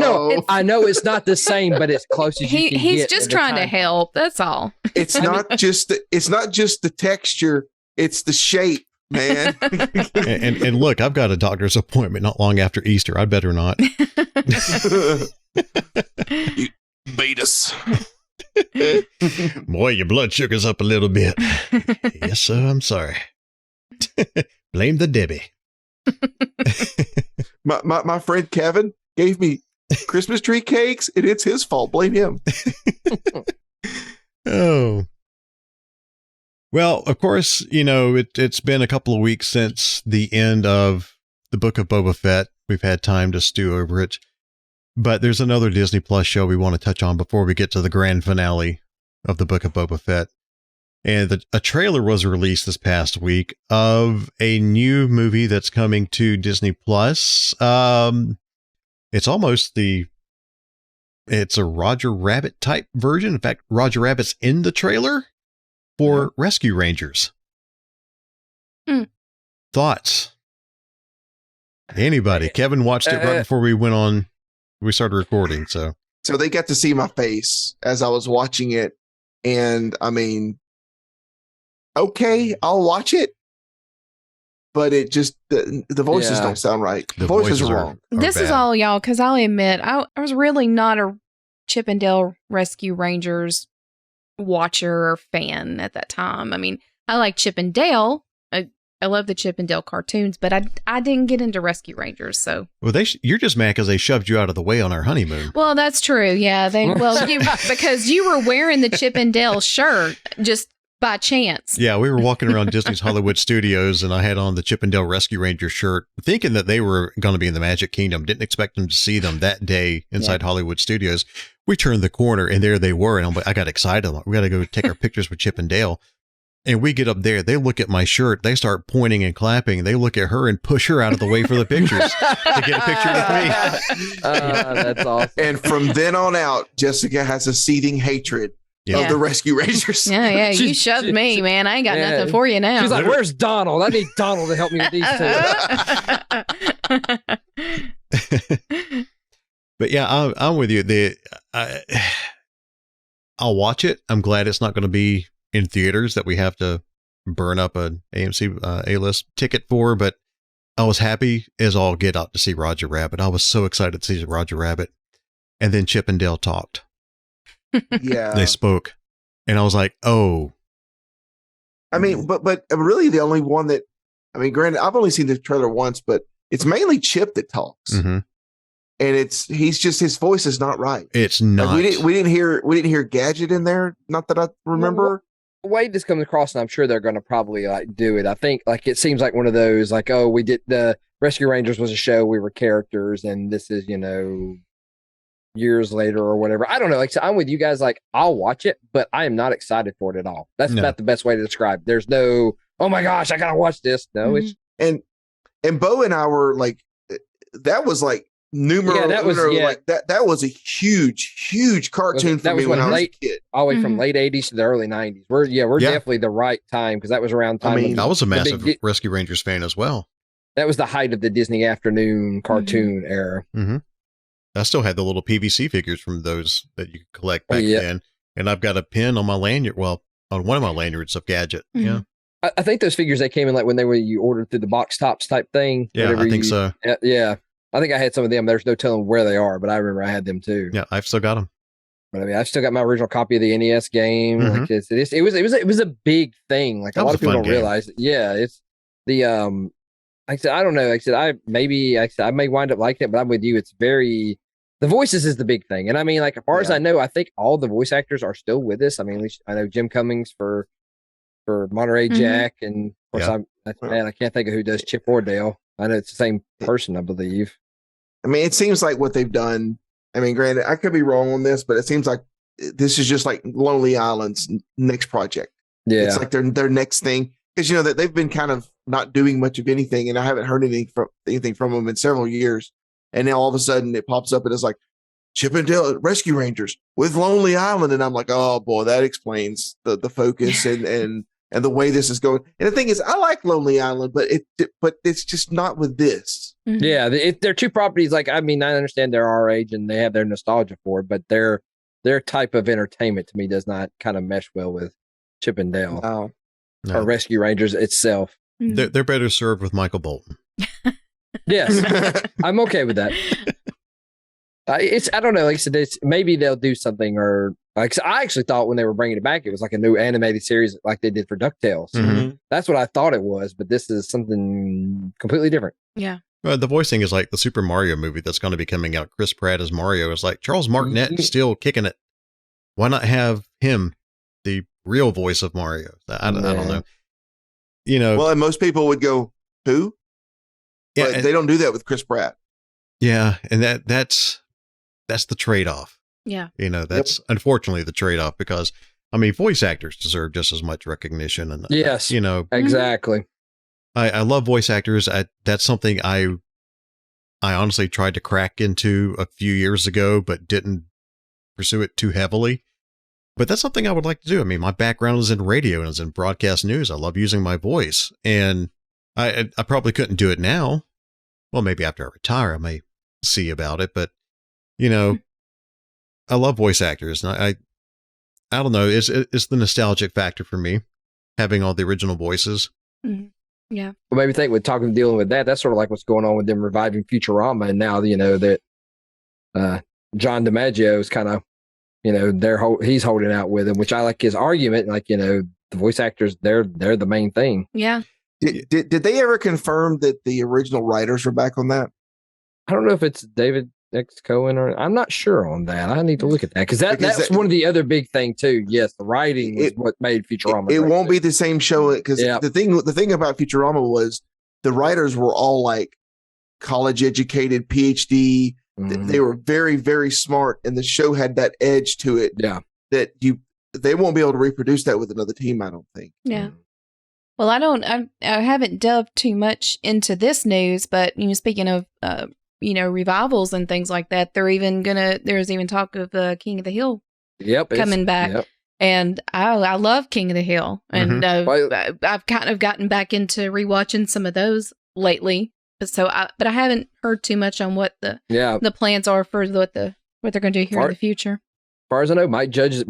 know it's not the same, but it's close as you can He's get just trying to help. That's all. It's not just the texture. It's the shape. man. and look, I've got a doctor's appointment not long after Easter. I'd better not. You beat us. Boy, your blood sugar's up a little bit. Yes, sir. I'm sorry. Blame the Debbie. My friend Kevin gave me Christmas tree cakes, and it's his fault. Blame him. Oh. Well, of course, it's been a couple of weeks since the end of the Book of Boba Fett. We've had time to stew over it. But there's another Disney Plus show we want to touch on before we get to the grand finale of the Book of Boba Fett. And a trailer was released this past week of a new movie that's coming to Disney Plus. It's almost it's a Roger Rabbit type version. In fact, Roger Rabbit's in the trailer for Rescue Rangers. Thoughts? Anybody? Kevin watched it right before we started recording. So they got to see my face as I was watching it. And I mean, okay, I'll watch it. But it just, the voices don't sound right. The voices are wrong. This is all y'all, because I'll admit, I was really not a Chip and Dale Rescue Rangers watcher or fan at that time. I mean, I like Chip and Dale. I love the Chip and Dale cartoons, but I didn't get into Rescue Rangers. So, well, you're just mad because they shoved you out of the way on our honeymoon. Well, that's true. Yeah, because you were wearing the Chip and Dale shirt just by chance. Yeah, we were walking around Disney's Hollywood Studios, and I had on the Chip and Dale Rescue Ranger shirt, thinking that they were going to be in the Magic Kingdom. Didn't expect them to see them that day inside Hollywood Studios. We turned the corner, and there they were, and I got excited. I'm like, we got to go take our pictures with Chip and Dale. And we get up there, they look at my shirt, they start pointing and clapping. They look at her and push her out of the way for the pictures to get a picture with me. That's awesome. And from then on out, Jessica has a seething hatred of the Rescue Rangers. Yeah, you shoved me, man. I ain't got nothing for you now. She's like, where's Donald? I need Donald to help me with these two. But yeah, I'm with you. I'll watch it. I'm glad it's not going to be in theaters that we have to burn up an AMC A-list ticket for, but I was happy as all get out to see Roger Rabbit. I was so excited to see Roger Rabbit. And then Chip and Dale talked. Yeah. They spoke. And I was like, oh. I mean, but really the only one that, I mean, granted, I've only seen the trailer once, but it's mainly Chip that talks. Mm-hmm. And his voice is not right. It's not. Like we didn't hear Gadget in there. Not that I remember. The way this comes across, and I'm sure they're going to probably do it. I think it seems like one of those we did the Rescue Rangers was a show, we were characters, and this is years later or whatever. I don't know. Like, so I'm with you guys. Like, I'll watch it, but I am not excited for it at all. That's about the best way to describe. There's no, oh my gosh, I gotta watch this. No, it's and Bo and I were like, that was like numero. That was a huge cartoon for me when I was a kid. All the way from late 80s to the early 90s. We're definitely the right time, because that was around time. I mean, I was a massive Rescue Rangers fan as well. That was the height of the Disney afternoon cartoon era. Mm-hmm. I still had the little PVC figures from those that you could collect back then, and I've got a pin on my lanyard. Well, on one of my lanyards of Gadget. Mm-hmm. Yeah. I think those figures, they came in when you ordered through the box tops type thing. Yeah, I think so. Yeah. I think I had some of them. There's no telling where they are, but I remember I had them too. Yeah, I've still got them. But I mean, I've still got my original copy of the NES game. Mm-hmm. Like it was a big thing. Like, a lot of people don't realize it. Yeah, it's the like I said, I don't know. Like I said, I may wind up liking it, but I'm with you. It's very, the voices is the big thing. And I mean, like, as far as I know, I think all the voice actors are still with us. I mean, at least I know Jim Cummings for Monterey Jack, and of course I can't think of who does Chip or Dale. I know it's the same person, I believe. I mean, it seems like what they've done. I mean, granted, I could be wrong on this, but it seems like this is just like Lonely Island's next project. Yeah, it's like their next thing, because that they've been kind of not doing much of anything, and I haven't heard anything from them in several years. And now all of a sudden it pops up and it's like Chip and Dale Rescue Rangers with Lonely Island, and I'm like, oh boy, that explains the focus and the way this is going. And the thing is, I like Lonely Island, but it's just not with this. Mm-hmm. Yeah, they're two properties. Like, I mean, I understand they're our age and they have their nostalgia for it, but their type of entertainment to me does not kind of mesh well with Chip and Dale or Rescue Rangers itself. They're better served with Michael Bolton. Yes, I'm okay with that. I don't know. Like I said, maybe they'll do something, or like I actually thought when they were bringing it back, it was like a new animated series, like they did for DuckTales. Mm-hmm. That's what I thought it was, but this is something completely different. Yeah. The voicing is like the Super Mario movie that's going to be coming out. Chris Pratt as Mario is like Charles Martinet still kicking it. Why not have him, the real voice of Mario? I don't know. Well, and most people would go, who? Yeah, but they don't do that with Chris Pratt. Yeah, and that's the trade-off. Yeah. That's unfortunately the trade-off, because voice actors deserve just as much recognition. And yes, exactly. I love voice actors. That's something I honestly tried to crack into a few years ago, but didn't pursue it too heavily. But that's something I would like to do. My background is in radio and is in broadcast news. I love using my voice, and I probably couldn't do it now. Well, maybe after I retire, I may see about it. But I love voice actors, and I don't know. It's the nostalgic factor for me, having all the original voices. Mm-hmm. Yeah. Well, maybe dealing with that. That's sort of like what's going on with them reviving Futurama, and now that John DiMaggio is kind of. He's holding out with him, which I like his argument. Like, the voice actors, they're the main thing. Yeah. Did they ever confirm that the original writers were back on that? I don't know if it's David X. Cohen or I'm not sure on that. I need to look at that because that's one of the other big thing too. Yes, the writing was what made Futurama. It won't be the same show because the thing about Futurama was the writers were all like college educated, PhD. They were very, very smart, and the show had that edge to it. Yeah, that they won't be able to reproduce that with another team, I don't think. Yeah. Well, I haven't delved too much into this news, but speaking of revivals and things like that, there's even talk of King of the Hill coming back. Yep. And I love King of the Hill, and I've kind of gotten back into rewatching some of those lately. But I haven't heard too much on what the plans are for what they're going to do here in the future. As far as I know, my judge is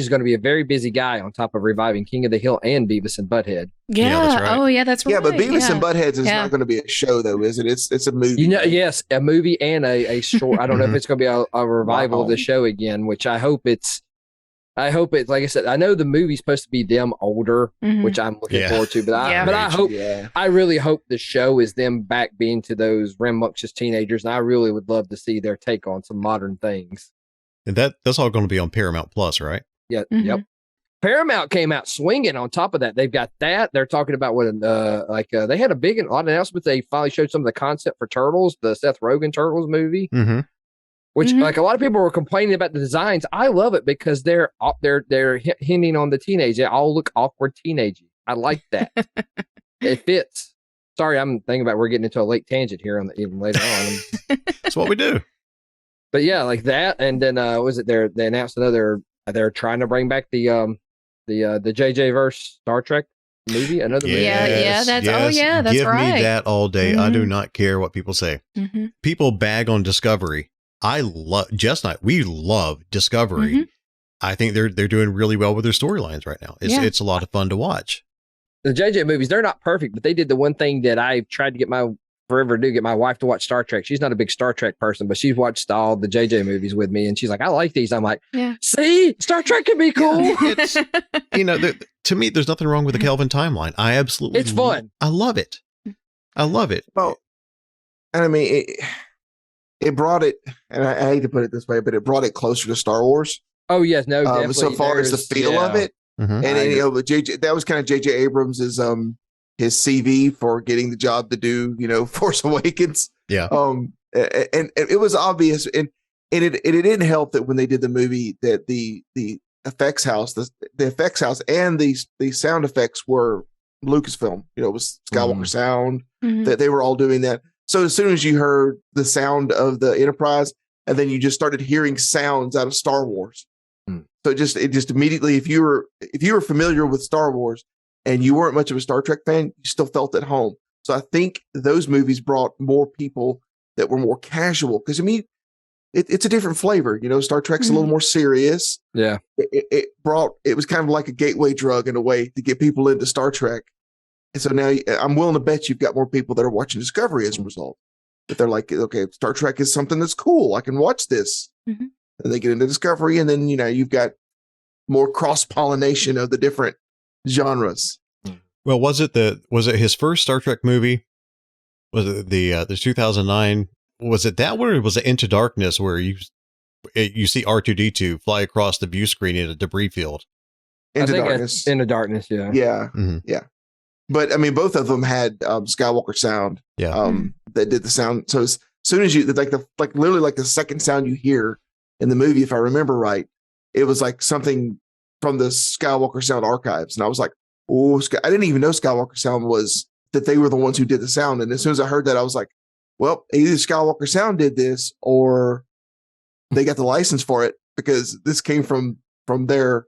going to be a very busy guy on top of reviving King of the Hill and Beavis and Butthead. Yeah. That's right. Oh, yeah, that's right. Yeah, but Beavis and Butthead is not going to be a show, though, is it? It's a movie. Yes, a movie and a short. I don't know if it's going to be a revival of the show again, which I hope it's. Like I said, I know the movie's supposed to be them older, which I'm looking forward to. But I really hope the show is them back being to those rambunctious teenagers, and I really would love to see their take on some modern things. And that's all going to be on Paramount Plus, right? Yeah. Mm-hmm. Yep. Paramount came out swinging. On top of that, they've got that. They're talking about they had a lot of announcements. They finally showed some of the concept for Turtles, the Seth Rogen Turtles movie. Mm-hmm. Which, like a lot of people were complaining about the designs. I love it because they're hinting on the teenage. They all look awkward teenagey. I like that. It fits. Sorry, I'm thinking about we're getting into a late tangent here even later on. That's what we do. But yeah, like that, and then they announced they're trying to bring back the JJ verse Star Trek movie, another movie. That's right. Give me that all day. I do not care what people say. Mm-hmm. People bag on Discovery. We love Discovery. Mm-hmm. I think they're doing really well with their storylines right now. It's a lot of fun to watch. The JJ movies, they're not perfect, but they did the one thing that I tried to get my wife to watch Star Trek. She's not a big Star Trek person, but she's watched all the JJ movies with me, and she's like, I like these. I'm like, see, Star Trek can be cool. It's, to me, there's nothing wrong with the Kelvin timeline. It's fun. I love it. Well, and it brought it, and I hate to put it this way, but it brought it closer to Star Wars. Oh yes, no, definitely. So far as the feel of it, and that was kind of J.J. Abrams' his CV for getting the job to do Force Awakens. Yeah. And it was obvious, and it didn't help that when they did the movie that the effects house, the effects house, and the sound effects were Lucasfilm. It was Skywalker Sound that they were all doing that. So as soon as you heard the sound of the Enterprise, and then you just started hearing sounds out of Star Wars. So it just immediately, if you were familiar with Star Wars and you weren't much of a Star Trek fan, you still felt at home. So I think those movies brought more people that were more casual, because it's a different flavor. Star Trek's a little more serious. Yeah, it was kind of like a gateway drug in a way to get people into Star Trek. so now I'm willing to bet you've got more people that are watching Discovery as a result. That they're like, okay, Star Trek is something that's cool. I can watch this. Mm-hmm. And they get into Discovery, and then you've got more cross pollination of the different genres. Well, was it his first Star Trek movie? Was it the 2009? Was it that one, or was it Into Darkness, where you see R2-D2 fly across the view screen in a debris field? Into Darkness. Into Darkness, yeah. Yeah. Mm-hmm. Yeah. But I mean, both of them had Skywalker sound. Yeah. That did the sound. So as soon as you literally the second sound you hear in the movie, if I remember right, it was like something from the Skywalker sound archives. And I was like, oh, I didn't even know Skywalker sound was that they were the ones who did the sound. And as soon as I heard that, I was like, well, either Skywalker sound did this or they got the license for it, because this came from their,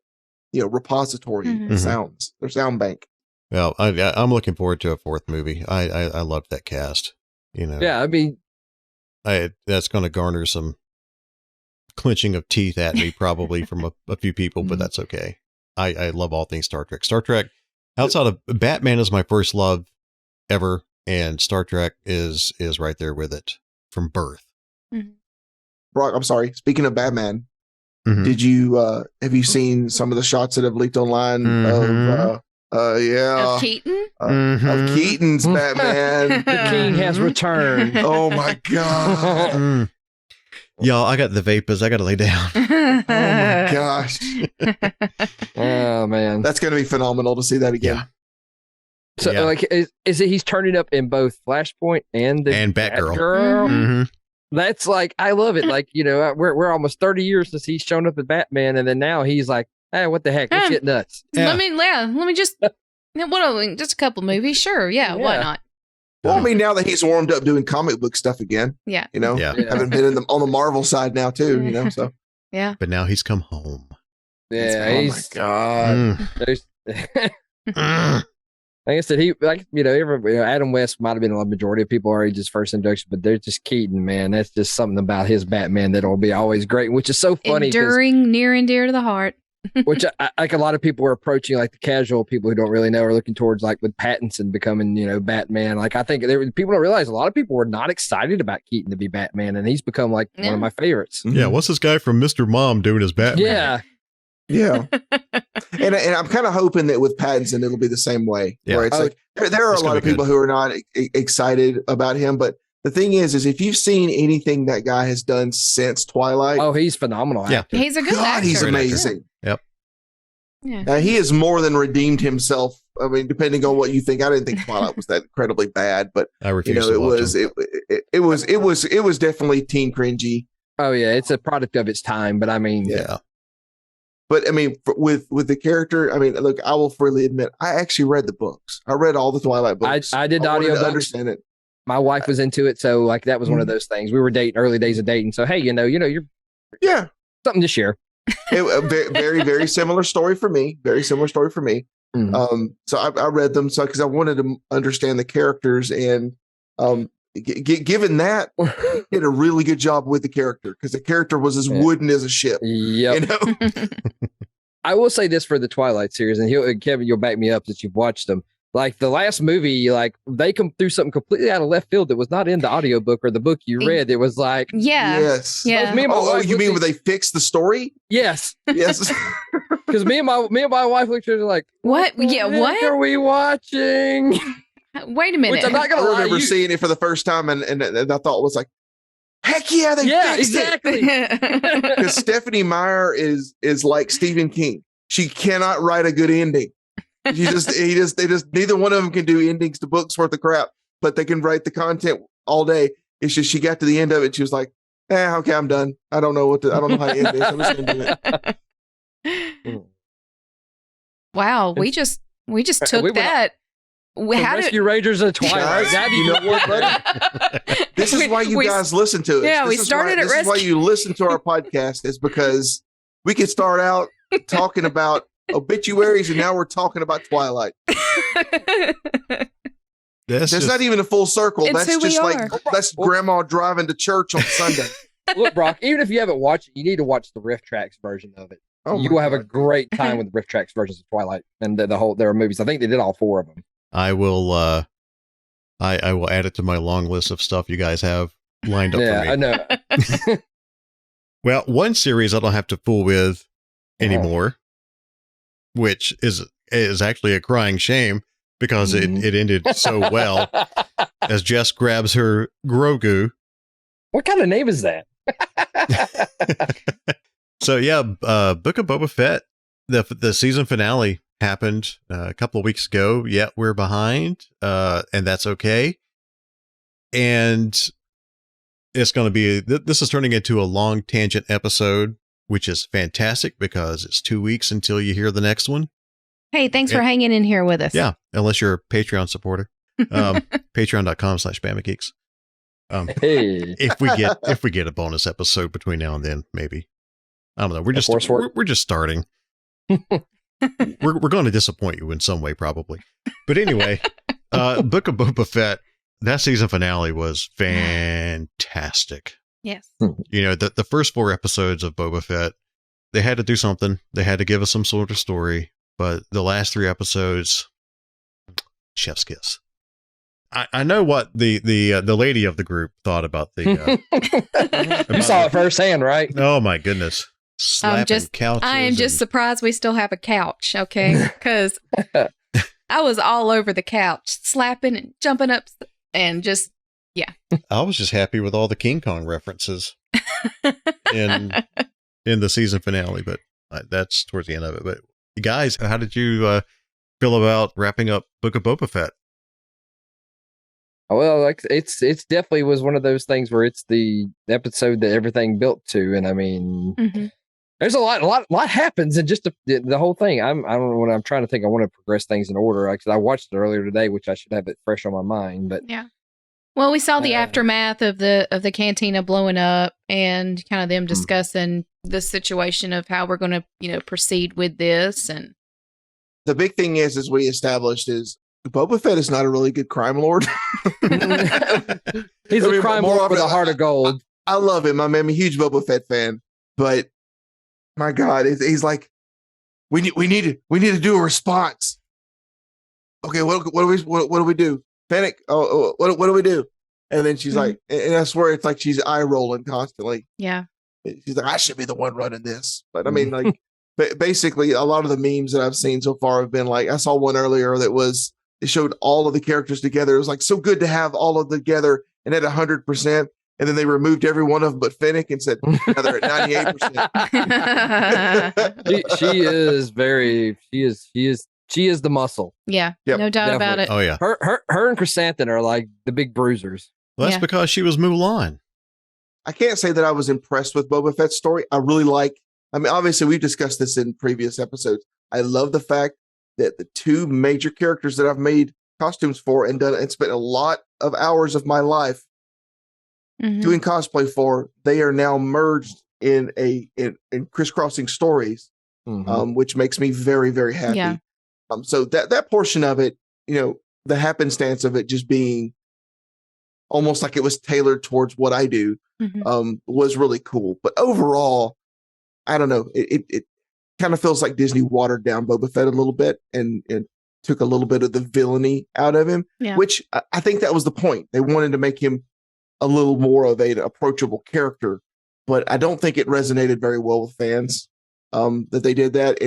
repository of sounds, their sound bank. Well, I'm looking forward to a fourth movie. I love that cast. Yeah, I mean, that's going to garner some clenching of teeth at me probably from a few people, but that's okay. I love all things Star Trek. Star Trek, outside of Batman, is my first love ever, and Star Trek is right there with it from birth. Mm-hmm. Brock, I'm sorry. Speaking of Batman, did you have you seen some of the shots that have leaked online of Keaton? Of Keaton's Batman? The King has returned. Oh my God. Y'all, I got the vapors. I got to lay down. Oh my gosh. Oh man. That's going to be phenomenal to see that again. Yeah. So like, is it he's turning up in both Flashpoint and Batgirl? Mm-hmm. That's like, I love it. Like, we're almost 30 years since he's shown up as Batman, and then now he's like, hey, what the heck? Let's get nuts. Let me just just a couple movies. Sure. Yeah. Why not? Well, I mean, now that he's warmed up doing comic book stuff again, haven't been on the Marvel side now too, so. Yeah. But now he's come home. Yeah. Oh my God. Like I said, Adam West might have been a majority of people already just first introduction, but they're just Keaton, man. That's just something about his Batman that'll be always great, which is so funny. Enduring, near and dear to the heart. Which like a lot of people are approaching, like the casual people who don't really know are looking towards, like with Pattinson becoming, Batman. Like I think people don't realize a lot of people were not excited about Keaton to be Batman, and he's become like one of my favorites. Yeah, what's this guy from Mr. Mom doing as Batman? Yeah. Yeah. and I'm kind of hoping that with Pattinson it'll be the same way. Yeah. Where it's like there are a lot of people who are not excited about him, but the thing is if you've seen anything that guy has done since Twilight, he's phenomenal. Yeah, actor. He's a good actor. He's amazing. Yep. Yeah. He has more than redeemed himself. I mean, depending on what you think. I didn't think Twilight was that incredibly bad, but I refuse to watch it was definitely teen cringy. Oh yeah, it's a product of its time, but I mean, yeah. But I mean, with the character, I mean, look, I will freely admit, I actually read the books. I read all the Twilight books. I did the audio to understand it. My wife was into it, so like that was one of those things. We were dating, early days of dating. So hey, you're something to share. Very, very similar story for me. Very similar story for me. Mm-hmm. So I read them because I wanted to understand the characters, and given that, he did a really good job with the character, because the character was as wooden as a ship. Yep. I will say this for the Twilight series, and Kevin, you'll back me up that you've watched them. Like the last movie, like they come through something completely out of left field that was not in the audiobook or the book you read. It was like, yes, yeah. You mean where they fixed the story? Yes, yes. Because me and my wife looked at it like, what? Yeah, what are we watching? Wait a minute. Which I'm not gonna lie, I remember seeing it for the first time, and I thought it was like, heck yeah, they fixed exactly. it. Because Stephanie Meyer is like Stephen King. She cannot write a good ending. They just neither one of them can do endings to books worth of crap, but they can write the content all day. It's just she got to the end of it, she was like, okay, I'm done. I don't know how to end this. I'm just gonna do it. Wow, we just took that. Rescue Rangers of Twilight. You know what, buddy? This is why you guys listen to us. Yeah, we started at Rescue. This is why you listen to our podcast, is because we could start out talking about obituaries, and now we're talking about Twilight. That's not even a full circle. That's just like that's grandma driving to church on Sunday. Look, Brock, even if you haven't watched it, you need to watch the Riff Tracks version of it. You will have a great time with the Riff Tracks versions of Twilight and their movies. I think they did all 4 of them. I will I will add it to my long list of stuff you guys have lined up for me. I know. Well, one series I don't have to fool with anymore, which is actually a crying shame because it ended so well as Jess grabs her Grogu. What kind of name is that? So yeah, Book of Boba Fett, the season finale happened a couple of weeks ago. Yeah, we're behind, and that's okay. And it's going to be, this is turning into a long tangent episode, which is fantastic because it's 2 weeks until you hear the next one. Hey, thanks for hanging in here with us. Yeah, unless you're a Patreon supporter. Patreon.com/Bama Geeks. Hey. If we get a bonus episode between now and then, maybe. I don't know. We're just starting. we're going to disappoint you in some way, probably. But anyway, Book of Boba Fett, that season finale was fantastic. Yes. You know, the first 4 episodes of Boba Fett, they had to do something. They had to give us some sort of story. But the last 3 episodes, chef's kiss. I know what the lady of the group thought about the. You saw it firsthand, right? Oh my goodness! Couches. I am just surprised we still have a couch. Okay, because I was all over the couch, slapping and jumping up, and just I was just happy with all the King Kong references in the season finale, but that's towards the end of it. But guys, how did you feel about wrapping up Book of Boba Fett? Well, like it's definitely was one of those things where it's the episode that everything built to, and I mean, there's a lot happens in just the whole thing. I don't know what I'm trying to think. I want to progress things in order. I watched it earlier today, which I should have it fresh on my mind. But yeah, well, we saw the aftermath of the cantina blowing up, and kind of them discussing the situation of how we're going to proceed with this. And the big thing is, as we established, is Boba Fett is not a really good crime lord. He's a crime lord with a heart of gold. I love him. I'm a huge Boba Fett fan, but my God, he's like, we need to do a response. Okay, what do we do? Panic. Oh, what do we do? And then she's like, and I swear it's like she's eye rolling constantly. Yeah. She's like, I should be the one running this. But I mean, like, basically, a lot of the memes that I've seen so far have been like, I saw one earlier that was, it showed all of the characters together. It was like so good to have all of them together and at 100%. And then they removed every one of them but Fennec and said, now they're at 98%. She is the muscle. Yeah. Yep. No doubt about it. Oh yeah. Her and Chrysanthemum are like the big bruisers. Well, that's because she was Mulan. I can't say that I was impressed with Boba Fett's story. I really obviously we've discussed this in previous episodes. I love the fact that the 2 major characters that I've made costumes for and spent a lot of hours of my life doing cosplay for, they are now merged in crisscrossing stories, which makes me very, very happy. Yeah. So that portion of it, the happenstance of it just being almost like it was tailored towards what I do, was really cool. But overall, I don't know, it kind of feels like Disney watered down Boba Fett a little bit and took a little bit of the villainy out of him, which I think that was the point. They wanted to make him a little more of an approachable character, but I don't think it resonated very well with fans that they did that.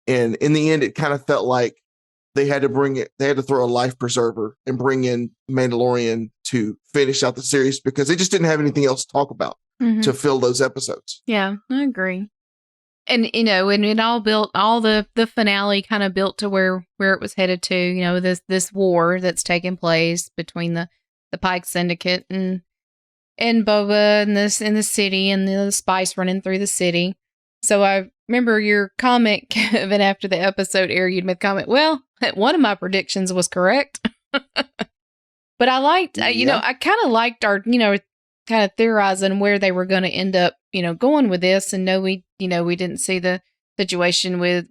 And in the end, it kind of felt like they had to throw a life preserver and bring in Mandalorian to finish out the series because they just didn't have anything else to talk about to fill those episodes. Yeah, I agree. And, and it all built, all the finale kind of built to where it was headed to, this war that's taking place between the Pike Syndicate and Boba and this in the city and the spice running through the city. So I remember your comment, Kevin, after the episode aired, you'd made the comment, well, one of my predictions was correct. But I liked, I kind of liked our, kind of theorizing where they were going to end up, going with this. And we didn't see the situation with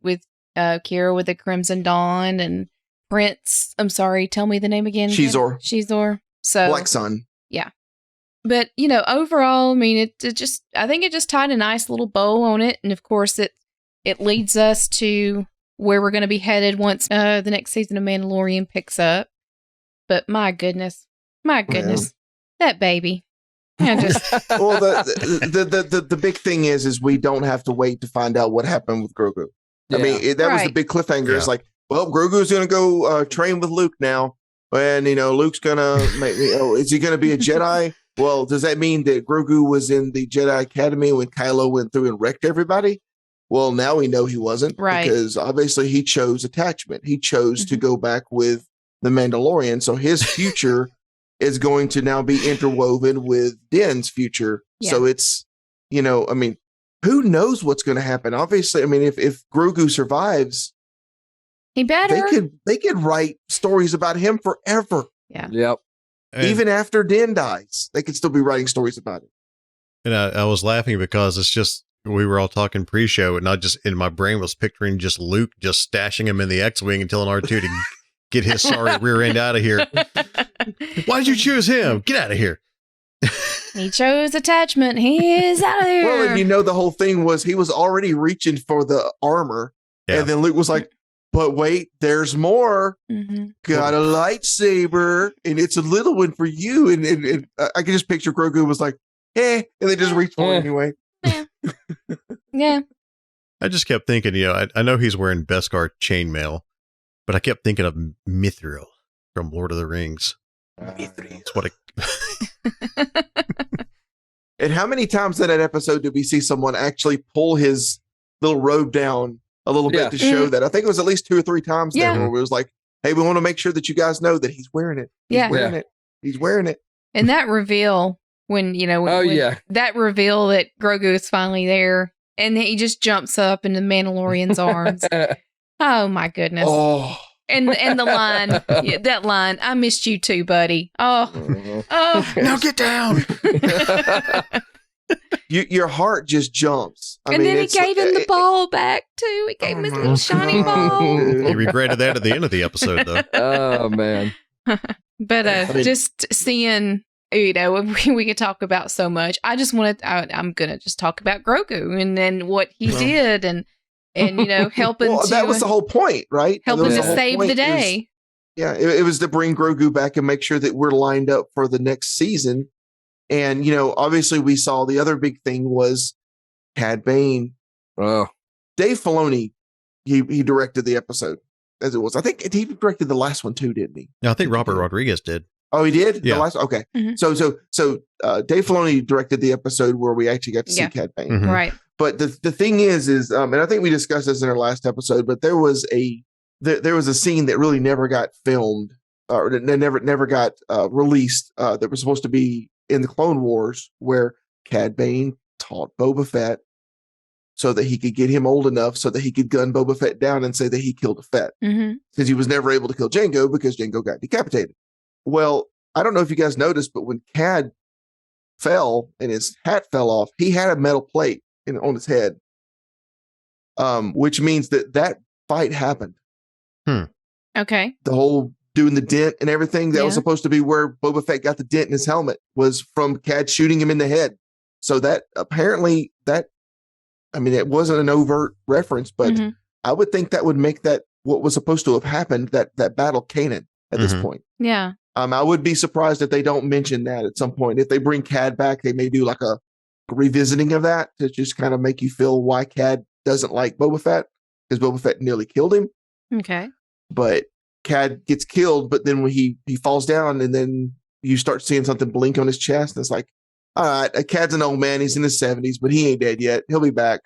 Kira with the Crimson Dawn and Prince. I'm sorry, tell me the name again. Shizor. So Black Sun. Yeah. But, overall, I mean, I think it just tied a nice little bow on it. And of course it leads us to where we're going to be headed once the next season of Mandalorian picks up. But my goodness, that baby. Well, the big thing is we don't have to wait to find out what happened with Grogu. Yeah. I mean, that was the big cliffhanger. Yeah. It's like, well, Grogu's going to go train with Luke now. And, Luke's going to make, is he going to be a Jedi? Well, does that mean that Grogu was in the Jedi Academy when Kylo went through and wrecked everybody? Well, now we know he wasn't. Right. Because obviously he chose attachment. He chose to go back with the Mandalorian. So his future is going to now be interwoven with Din's future. Yeah. So it's, who knows what's going to happen? Obviously, I mean, if Grogu survives, he better. They could write stories about him forever. Yeah. Yep. And, even after Din dies, they could still be writing stories about it. And I was laughing because it's just, we were all talking pre-show, and I just, in my brain was picturing just Luke just stashing him in the X-Wing and telling R2 to get his sorry rear end out of here. Why did you choose him? Get out of here. He chose attachment. He's out of here. Well, and the whole thing was he was already reaching for the armor. Yeah. And then Luke was like, but wait, there's more. Mm-hmm. Got a lightsaber, and it's a little one for you. And I can just picture Grogu was like, and they just reached for it anyway. Yeah. I just kept thinking, I know he's wearing Beskar chainmail, but I kept thinking of Mithril from Lord of the Rings. That's what And how many times in that episode did we see someone actually pull his little robe down a little bit to show that? I think it was at least 2 or 3 times there where it was like, hey, we want to make sure that you guys know that he's wearing it. He's wearing it. And that reveal when, that reveal that Grogu is finally there and he just jumps up into Mandalorian's arms. Oh my goodness. Oh. And the line, that line, I missed you too, buddy. Oh. now get down. Your heart just jumps. And then he gave him the ball back too. He gave him his little shiny ball. He regretted that at the end of the episode, though. Oh man! But just seeing, we could talk about so much. I just wanted. I'm gonna just talk about Grogu and then what he did and helping. Well, that was the whole point, right? Helping to save the day. It was to bring Grogu back and make sure that we're lined up for the next season. And, obviously we saw the other big thing was Cad Bane. Oh. Dave Filoni, he directed the episode as it was. I think he directed the last one too, didn't he? No, I think Robert Rodriguez did. Oh, he did? Yeah. The last, okay. Mm-hmm. So Dave Filoni directed the episode where we actually got to see Cad Bane. Mm-hmm. Right. But the thing is, and I think we discussed this in our last episode, but there was a scene that really never got filmed or never got released that was supposed to be in the Clone Wars where Cad Bane taught Boba Fett so that he could get him old enough so that he could gun Boba Fett down and say that he killed a Fett. Mm-hmm. Since he was never able to kill Jango because Jango got decapitated. Well, I don't know if you guys noticed, but when Cad fell and his hat fell off, he had a metal plate on his head, which means that fight happened. Okay. The whole doing the dent and everything that was supposed to be where Boba Fett got the dent in his helmet was from Cad shooting him in the head. So that apparently it wasn't an overt reference, but I would think that would make that what was supposed to have happened, that battle canon at this point. Yeah. I would be surprised if they don't mention that at some point. If they bring Cad back, they may do like a revisiting of that to just kind of make you feel why Cad doesn't like Boba Fett, because Boba Fett nearly killed him. Okay. But Cad gets killed, but then when he falls down and then you start seeing something blink on his chest, and it's like, all right, Cad's an old man. He's in his 70s, but he ain't dead yet. He'll be back.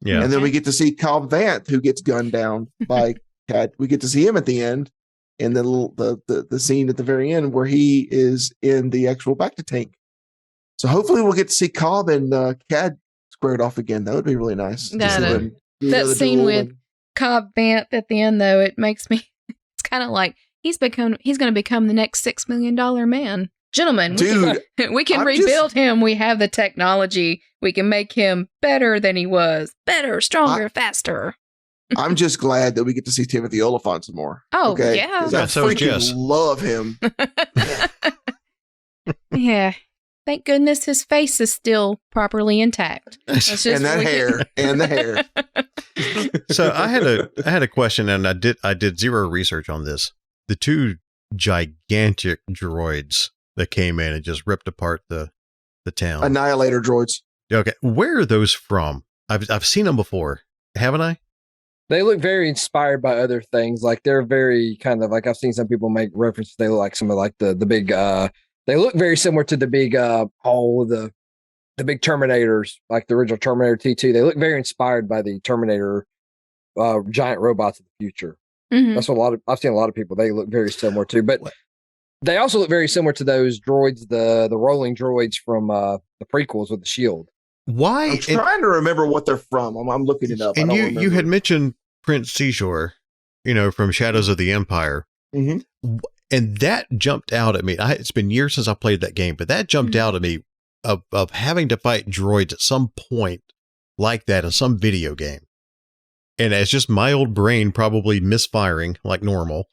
Yeah. And then we get to see Cobb Vanth, who gets gunned down by Cad. We get to see him at the end. And then the scene at the very end where he is in the actual Bacta tank. So hopefully we'll get to see Cobb and Cad squared off again. That would be really nice. That scene with Cobb Vanth at the end, though, it makes me. It's kind of like he's going to become the next $6 million man. Gentlemen, dude, we can rebuild him. We have the technology. We can make him better than he was. Better, stronger, faster. I'm just glad that we get to see Timothy Oliphant some more. Oh, yeah. I freaking love him. Yeah. thank goodness his face is still properly intact. And that hair. And the hair. So I had a question, and I did zero research on this. The two gigantic droids that came in and just ripped apart the town. Annihilator droids. Okay, where are those from? I've seen them before, haven't I? They look very inspired by other things. Like they're very kind of like I've seen some people make references. They look like some of like the big. They look very similar to the big the big Terminators, like the original Terminator T2. They look very inspired by the Terminator giant robots of the future. Mm-hmm. That's what I've seen a lot of people. They look very similar too, but they also look very similar to those droids, the rolling droids from the prequels with the shield. Why? I'm trying to remember what they're from. I'm looking it up. And you had mentioned Prince Seashore, from Shadows of the Empire. Mm-hmm. And that jumped out at me. It's been years since I played that game, but that jumped out at me of having to fight droids at some point like that in some video game. And it's just my old brain probably misfiring like normal.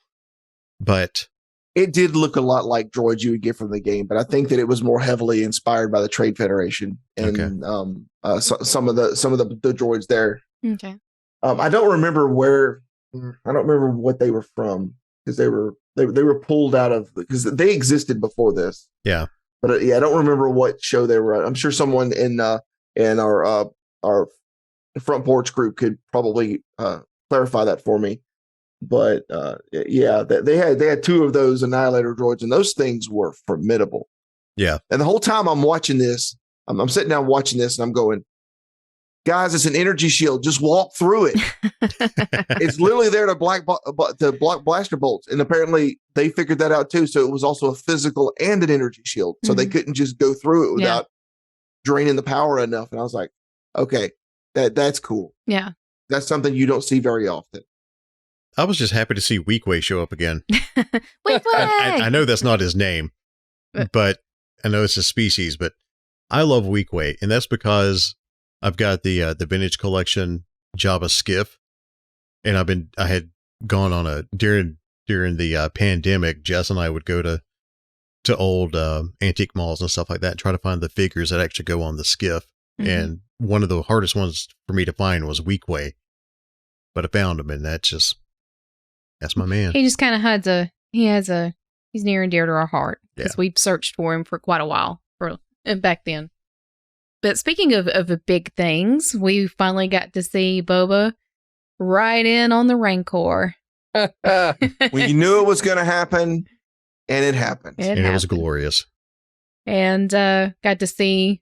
But it did look a lot like droids you would get from the game, but I think that it was more heavily inspired by the Trade Federation and some of the droids there. Okay. I don't remember what they were from because they were pulled out of because they existed before this. Yeah. But I don't remember what show they were at. I'm sure someone in our front porch group could probably clarify that for me. But they had two of those Annihilator droids, and those things were formidable. Yeah. And the whole time I'm watching this, I'm sitting down watching this, and I'm going, guys, it's an energy shield. Just walk through it. It's literally there to block blaster bolts, and apparently they figured that out too. So it was also a physical and an energy shield, so they couldn't just go through it without draining the power enough. And I was like, okay, that's cool. Yeah, that's something you don't see very often. I was just happy to see Weequay show up again. Weequay! I know that's not his name, but I know it's a species, but I love Weequay, and that's because I've got the vintage collection Jabba skiff, and I had gone on during the pandemic, Jess and I would go to old antique malls and stuff like that and try to find the figures that actually go on the skiff. Mm-hmm. And one of the hardest ones for me to find was Weequay, but I found him, and that's my man. He just kind of he's near and dear to our heart because we've searched for him for quite a while back then. But speaking of big things, we finally got to see Boba ride in on the Rancor. We knew it was going to happen, and it happened. It was glorious. And got to see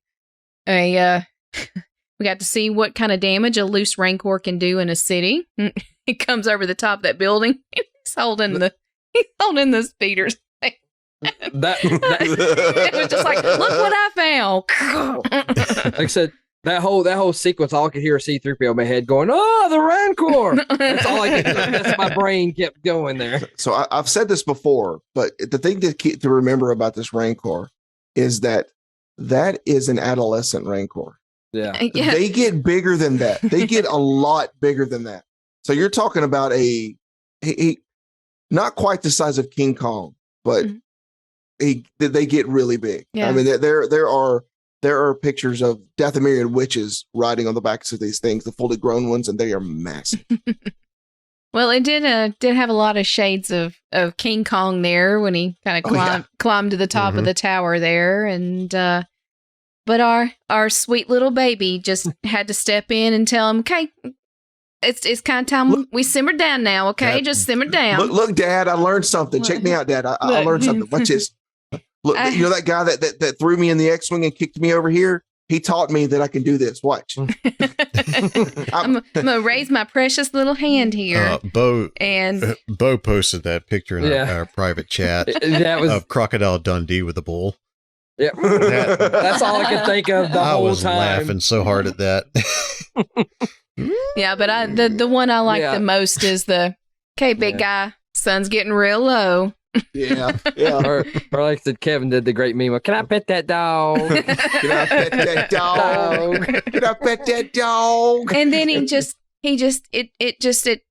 we got to see what kind of damage a loose Rancor can do in a city. He comes over the top of that building. He's holding the speeders. It was just like, look what I found. Like I said, that whole sequence, all I could hear C-3PO in my head going, "Oh, the Rancor!" That's all I could. That's my brain kept going there. So I've said this before, but the thing to remember about this Rancor is that is an adolescent Rancor. Yeah. They get bigger than that. They get a lot bigger than that. So you're talking about a not quite the size of King Kong, but they get really big. Yeah. I mean, there are pictures of Dathomirian witches riding on the backs of these things, the fully grown ones, and they are massive. Well, it did have a lot of shades of King Kong there when he kind of climbed to the top of the tower there, and but our sweet little baby just had to step in and tell him, "Okay, it's kind of time we simmer down now. Okay, just simmer down." Look, Dad, I learned something. Check me out, Dad. I learned something. Watch this. Look, you know that guy that threw me in the X-wing and kicked me over here? He taught me that I can do this. Watch. I'm gonna raise my precious little hand here. Bo posted that picture in our private chat of Crocodile Dundee with the bull. Yeah, that's all I could think of the whole time. I was laughing so hard at that. Yeah, but the one I like the most is big guy, sun's getting real low. Yeah. Or like Kevin did the great meme. Can I pet that dog? Can I pet that dog? Can I pet that dog? And then it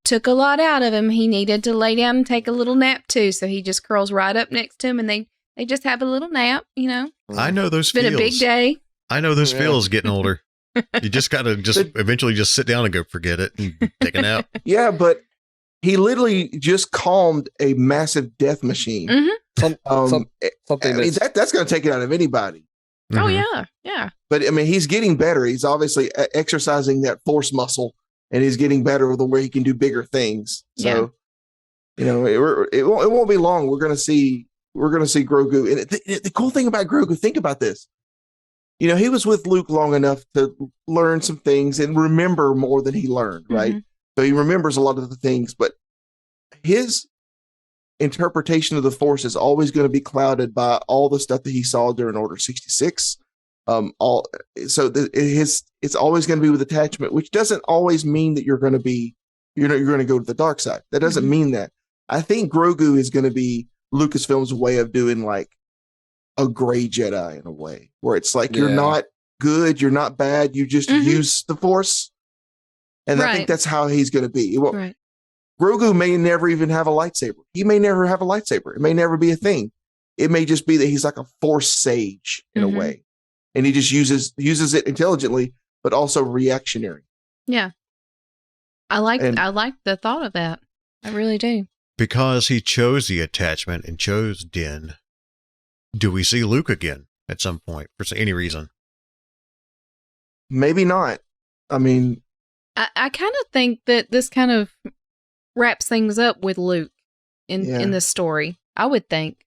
took a lot out of him. He needed to lay down and take a little nap too. So he just curls right up next to him, and they just have a little nap, I know those It's been feels. a big day. I know those feels getting older. You just got to eventually just sit down and go forget it and take a nap. Yeah, but he literally just calmed a massive death machine. Something that's going to take it out of anybody. Oh yeah, yeah. But I mean, he's getting better. He's obviously exercising that force muscle, and he's getting better the way he can do bigger things. So, you know, it won't be long. We're going to see Grogu. And the cool thing about Grogu, think about this. You know, he was with Luke long enough to learn some things and remember more than he learned, right? So he remembers a lot of the things, but his interpretation of the Force is always going to be clouded by all the stuff that he saw during Order 66. It's always going to be with attachment, which doesn't always mean that you're going to go to the dark side. That doesn't mean that. I think Grogu is going to be Lucasfilm's way of doing like a gray Jedi in a way, where it's like you're not good, you're not bad, you just use the Force. And I think that's how he's going to be. Grogu may never even have a lightsaber. He may never have a lightsaber. It may never be a thing. It may just be that he's like a Force sage in a way, and he just uses it intelligently, but also reactionary. Yeah, I like the thought of that. I really do. Because he chose the attachment and chose Din. Do we see Luke again at some point for any reason? Maybe not. I mean, I kind of think that this kind of wraps things up with Luke in this story. I would think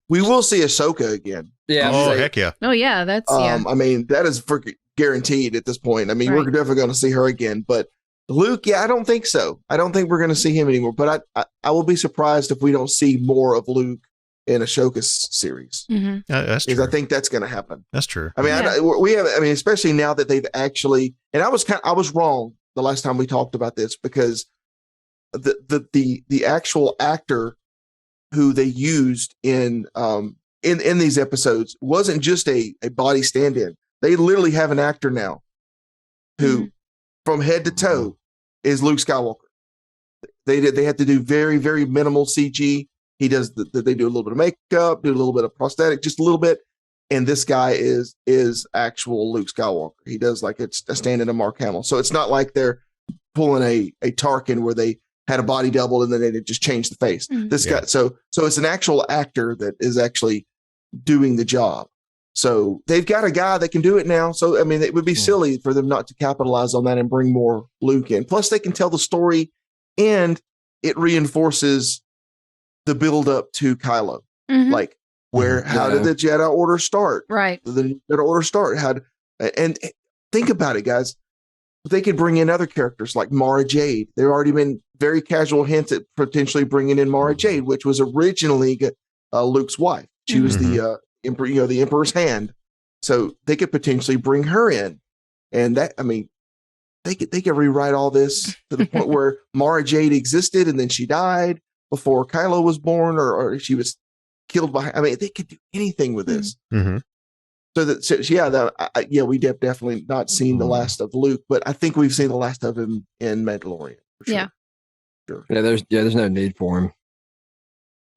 we will see Ahsoka again. Yeah. Oh, heck yeah. Oh yeah, that's I mean, that is guaranteed at this point. I mean, we're definitely going to see her again, but Luke, I don't think so. I don't think we're going to see him anymore. But I will be surprised if we don't see more of Luke in Ahsoka's series. That's true. Because I think that's going to happen. That's true. I mean, especially now that they've actually, and I was wrong the last time we talked about this, because the actual actor who they used in these episodes wasn't just a body stand-in. They literally have an actor now who, from head to toe, is Luke Skywalker. They had to do very, very minimal CG. He does they do a little bit of makeup, do a little bit of prosthetic, just a little bit. And this guy is actual Luke Skywalker. He does like it's a stand-in of Mark Hamill. So it's not like they're pulling a Tarkin where they had a body double and then they just changed the face. This guy, so it's an actual actor that is actually doing the job. So they've got a guy that can do it now. So I mean, it would be silly for them not to capitalize on that and bring more Luke in. Plus, they can tell the story, and it reinforces the build up to Kylo. Like how did the Jedi Order start? Right. The Jedi Order start. And think about it, guys. They could bring in other characters like Mara Jade. There have already been very casual hints at potentially bringing in Mara Jade, which was originally Luke's wife. She was the the Emperor's hand. So they could potentially bring her in, and that, I mean, they could rewrite all this to the point where Mara Jade existed and then she died before Kylo was born, or she was killed by. I mean, they could do anything with this. We definitely not seen the last of Luke, but I think we've seen the last of him in Mandalorian. For sure. Sure. There's no need for him.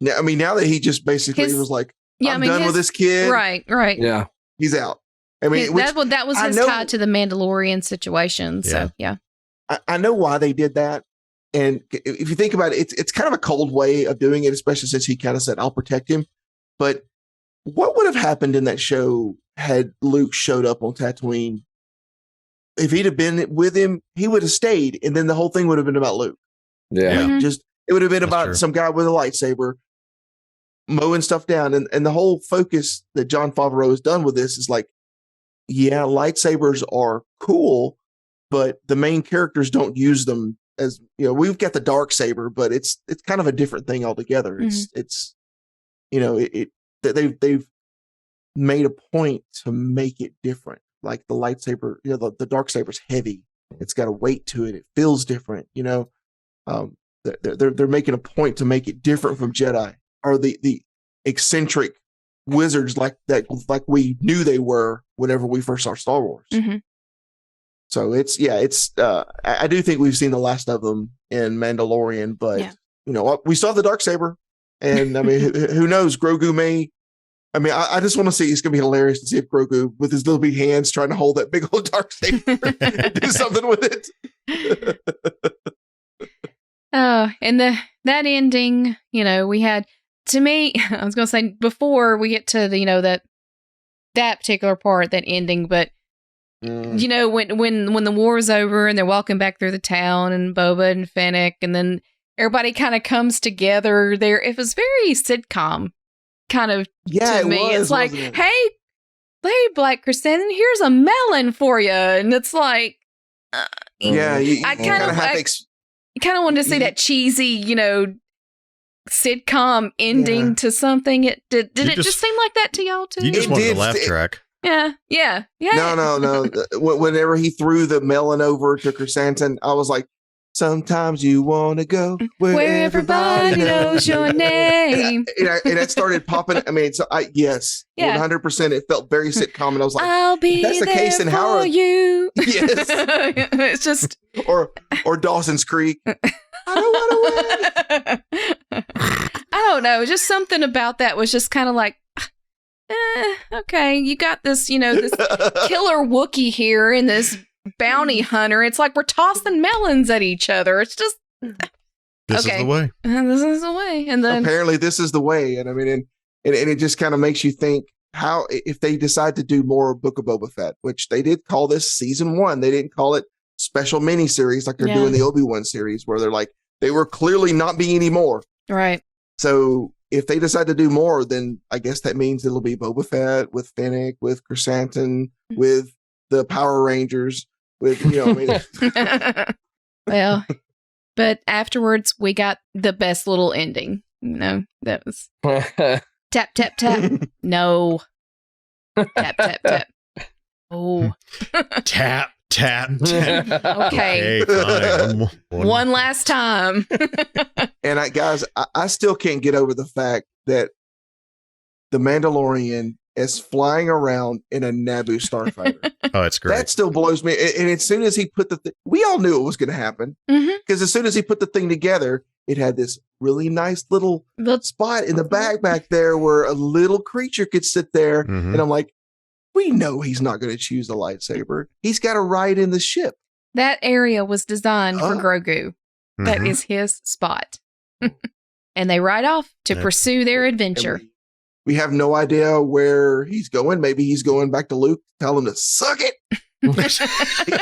Yeah, I mean, now that he just basically was like, I'm done with this kid. Right. Yeah, he's out. I mean, that was his tie to the Mandalorian situation. So I know why they did that. And if you think about it, it's kind of a cold way of doing it, especially since he kind of said, I'll protect him. But what would have happened in that show had Luke showed up on Tatooine? If he'd have been with him, he would have stayed. And then the whole thing would have been about Luke. Yeah. It would have been about some guy with a lightsaber mowing stuff down. And the whole focus that Jon Favreau has done with this is like, yeah, lightsabers are cool, but the main characters don't use them as, we've got the dark saber, but it's kind of a different thing altogether. It's they've made a point to make it different. Like the lightsaber, the dark saber's heavy. It's got a weight to it. It feels different. They're making a point to make it different from Jedi or the eccentric wizards like we knew they were whenever we first saw Star Wars. So I do think we've seen the last of them in Mandalorian, but we saw the dark saber, and I mean, who knows? Grogu may I mean, I just want to see. It's going to be hilarious to see if Grogu, with his little bitty hands, trying to hold that big old dark saber, do something with it. And that ending, we had, to me, I was going to say before we get to the, that particular part, that ending, but when the war's over and they're walking back through the town and Boba and Fennec, and then everybody kind of comes together there. It was very sitcom kind of to me. It's like, hey, Black Chrysanthemum, here's a melon for you. And it's like, I kind of wanted to see that cheesy, sitcom ending to something. Did it just seem like that to y'all too? You just wanted the laugh track. Yeah. No. Whenever he threw the melon over to Chrysanthemum, I was like, sometimes you want to go where everybody knows your name. And it started popping. I mean, 100%. It felt very sitcom, and I was like, I'll be that's the there case in for Howard. You. Yes. It's just or Dawson's Creek. I don't want to win. I don't know. Just something about that was just kind of like, okay, you got this, this killer Wookiee here and this bounty hunter. It's like we're tossing melons at each other. It's just this is the way. This is the way. And then apparently this is the way. And I mean, and it just kind of makes you think how, if they decide to do more Book of Boba Fett, which they did call this season 1, they didn't call it special miniseries like they're doing the Obi-Wan series, where they're like, they were clearly not being any more. Right. So if they decide to do more, then I guess that means it'll be Boba Fett with Fennec, with Chrysanthemum, with the Power Rangers, with, well, but afterwards we got the best little ending. That was tap, tap, tap. No. Tap, tap, tap. Oh. Tap, tap, tap. Okay. Fine. One last time. And I still can't get over the fact that the Mandalorian is flying around in a Naboo starfighter. Oh, it's great. That still blows me. And as soon as he put we all knew it was going to happen, because as soon as he put the thing together, it had this really nice little spot in the back there where a little creature could sit there. And I'm like, we know he's not going to choose the lightsaber. He's got to ride in the ship. That area was designed for Grogu. That is his spot. And they ride off to pursue their adventure. We have no idea where he's going. Maybe he's going back to Luke, tell him to suck it. He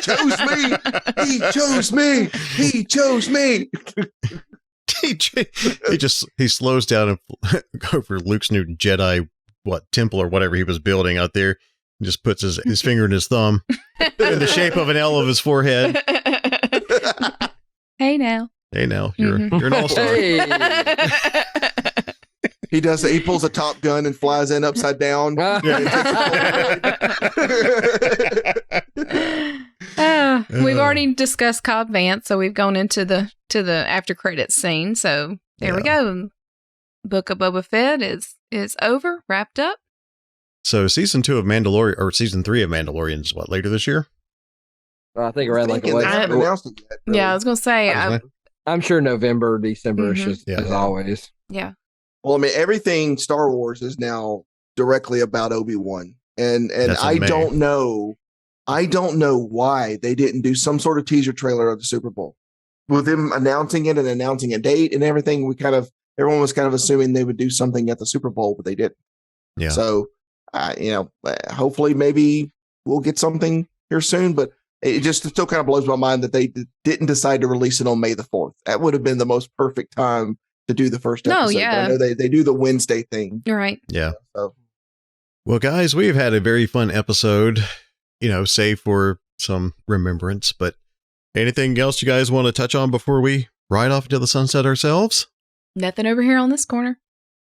chose me. He chose me. He chose me. He slows down and over Luke's new Jedi temple or whatever he was building out there, and just puts his finger in his thumb in the shape of an L of his forehead. Hey now, you're an all-star. Hey. He does it. He pulls a Top Gun and flies in upside down. We've already discussed Cobb Vanth, so we've gone into the after credits scene. So there we go. Book of Boba Fett is over, wrapped up. So season 2 of Mandalorian, or season 3 of Mandalorian is what, later this year? I think around like they haven't announced it yet, really. Yeah, I was gonna say I'm sure November, December is as always. Yeah. Well, I mean, everything Star Wars is now directly about Obi-Wan, and I don't know why they didn't do some sort of teaser trailer of the Super Bowl with them announcing it and announcing a date and everything. Everyone was kind of assuming they would do something at the Super Bowl, but they didn't. Yeah. So, hopefully, maybe we'll get something here soon. But it just still kind of blows my mind that they didn't decide to release it on May the 4th. That would have been the most perfect time to do the first episode. Oh, yeah. I know they do the Wednesday thing. You're right. Yeah. So. Well, guys, we've had a very fun episode, save for some remembrance. But anything else you guys want to touch on before we ride off into the sunset ourselves? Nothing over here on this corner.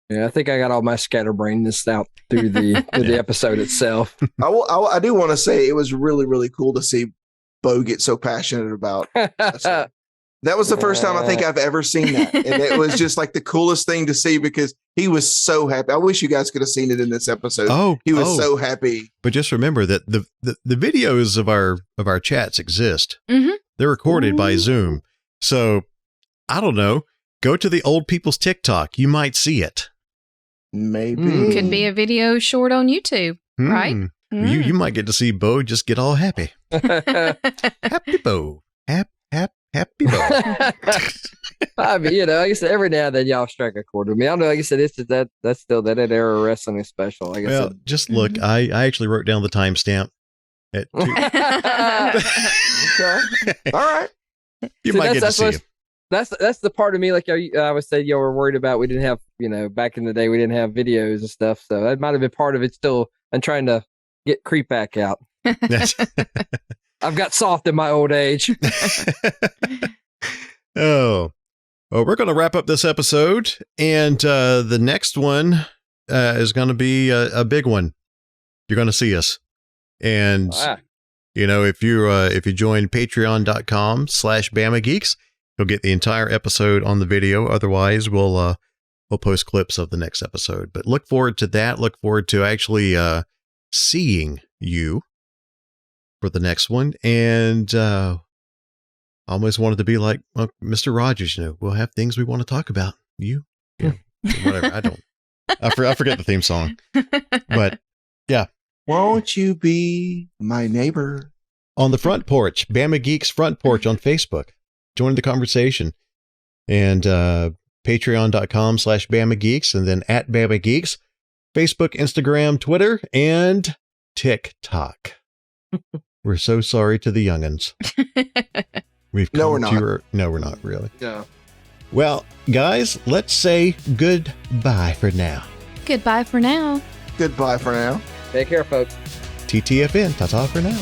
Yeah, I think I got all my scatterbrainness out through the episode itself. I do want to say it was really, really cool to see Bo get so passionate about wrestling. That was the first time I think I've ever seen that. And it was just like the coolest thing to see because he was so happy. I wish you guys could have seen it in this episode. He was so happy. But just remember that the videos of our chats exist. They're recorded by Zoom. So I don't know. Go to the old people's TikTok. You might see it. Maybe. Could be a video short on YouTube, right? You might get to see Bo just get all happy. Happy Bo. Happy Bo. I mean, like I said, every now and then y'all strike a chord with me. I don't know. Like I said, that's still that era wrestling is special. Like well, just look. I actually wrote down the timestamp at 2. Okay. All right. You might get to see him. That's the part of me, like I was saying, y'all were worried about. We didn't have, back in the day, we didn't have videos and stuff. So that might have been part of it. Still, I'm trying to get creep back out. I've got soft in my old age. Oh, well, we're going to wrap up this episode, and the next one is going to be a big one. You're going to see us, and if you join patreon.com/Bama Geeks, you'll get the entire episode on the video. Otherwise, we'll post clips of the next episode. But look forward to that. Look forward to actually seeing you for the next one, and almost wanted to be like Mr. Rogers. We'll have things we want to talk about. Whatever. I forget the theme song, but yeah. Won't you be my neighbor? On the front porch, Bama Geeks front porch on Facebook. Join the conversation, and patreon.com/Bama Geeks, and then at Bama Geeks, Facebook, Instagram, Twitter, and TikTok. We're so sorry to the youngins. No, we're not. No, we're not really. Yeah. Well, guys, let's say goodbye for now. Goodbye for now. Goodbye for now. Take care, folks. TTFN. Ta-ta for now.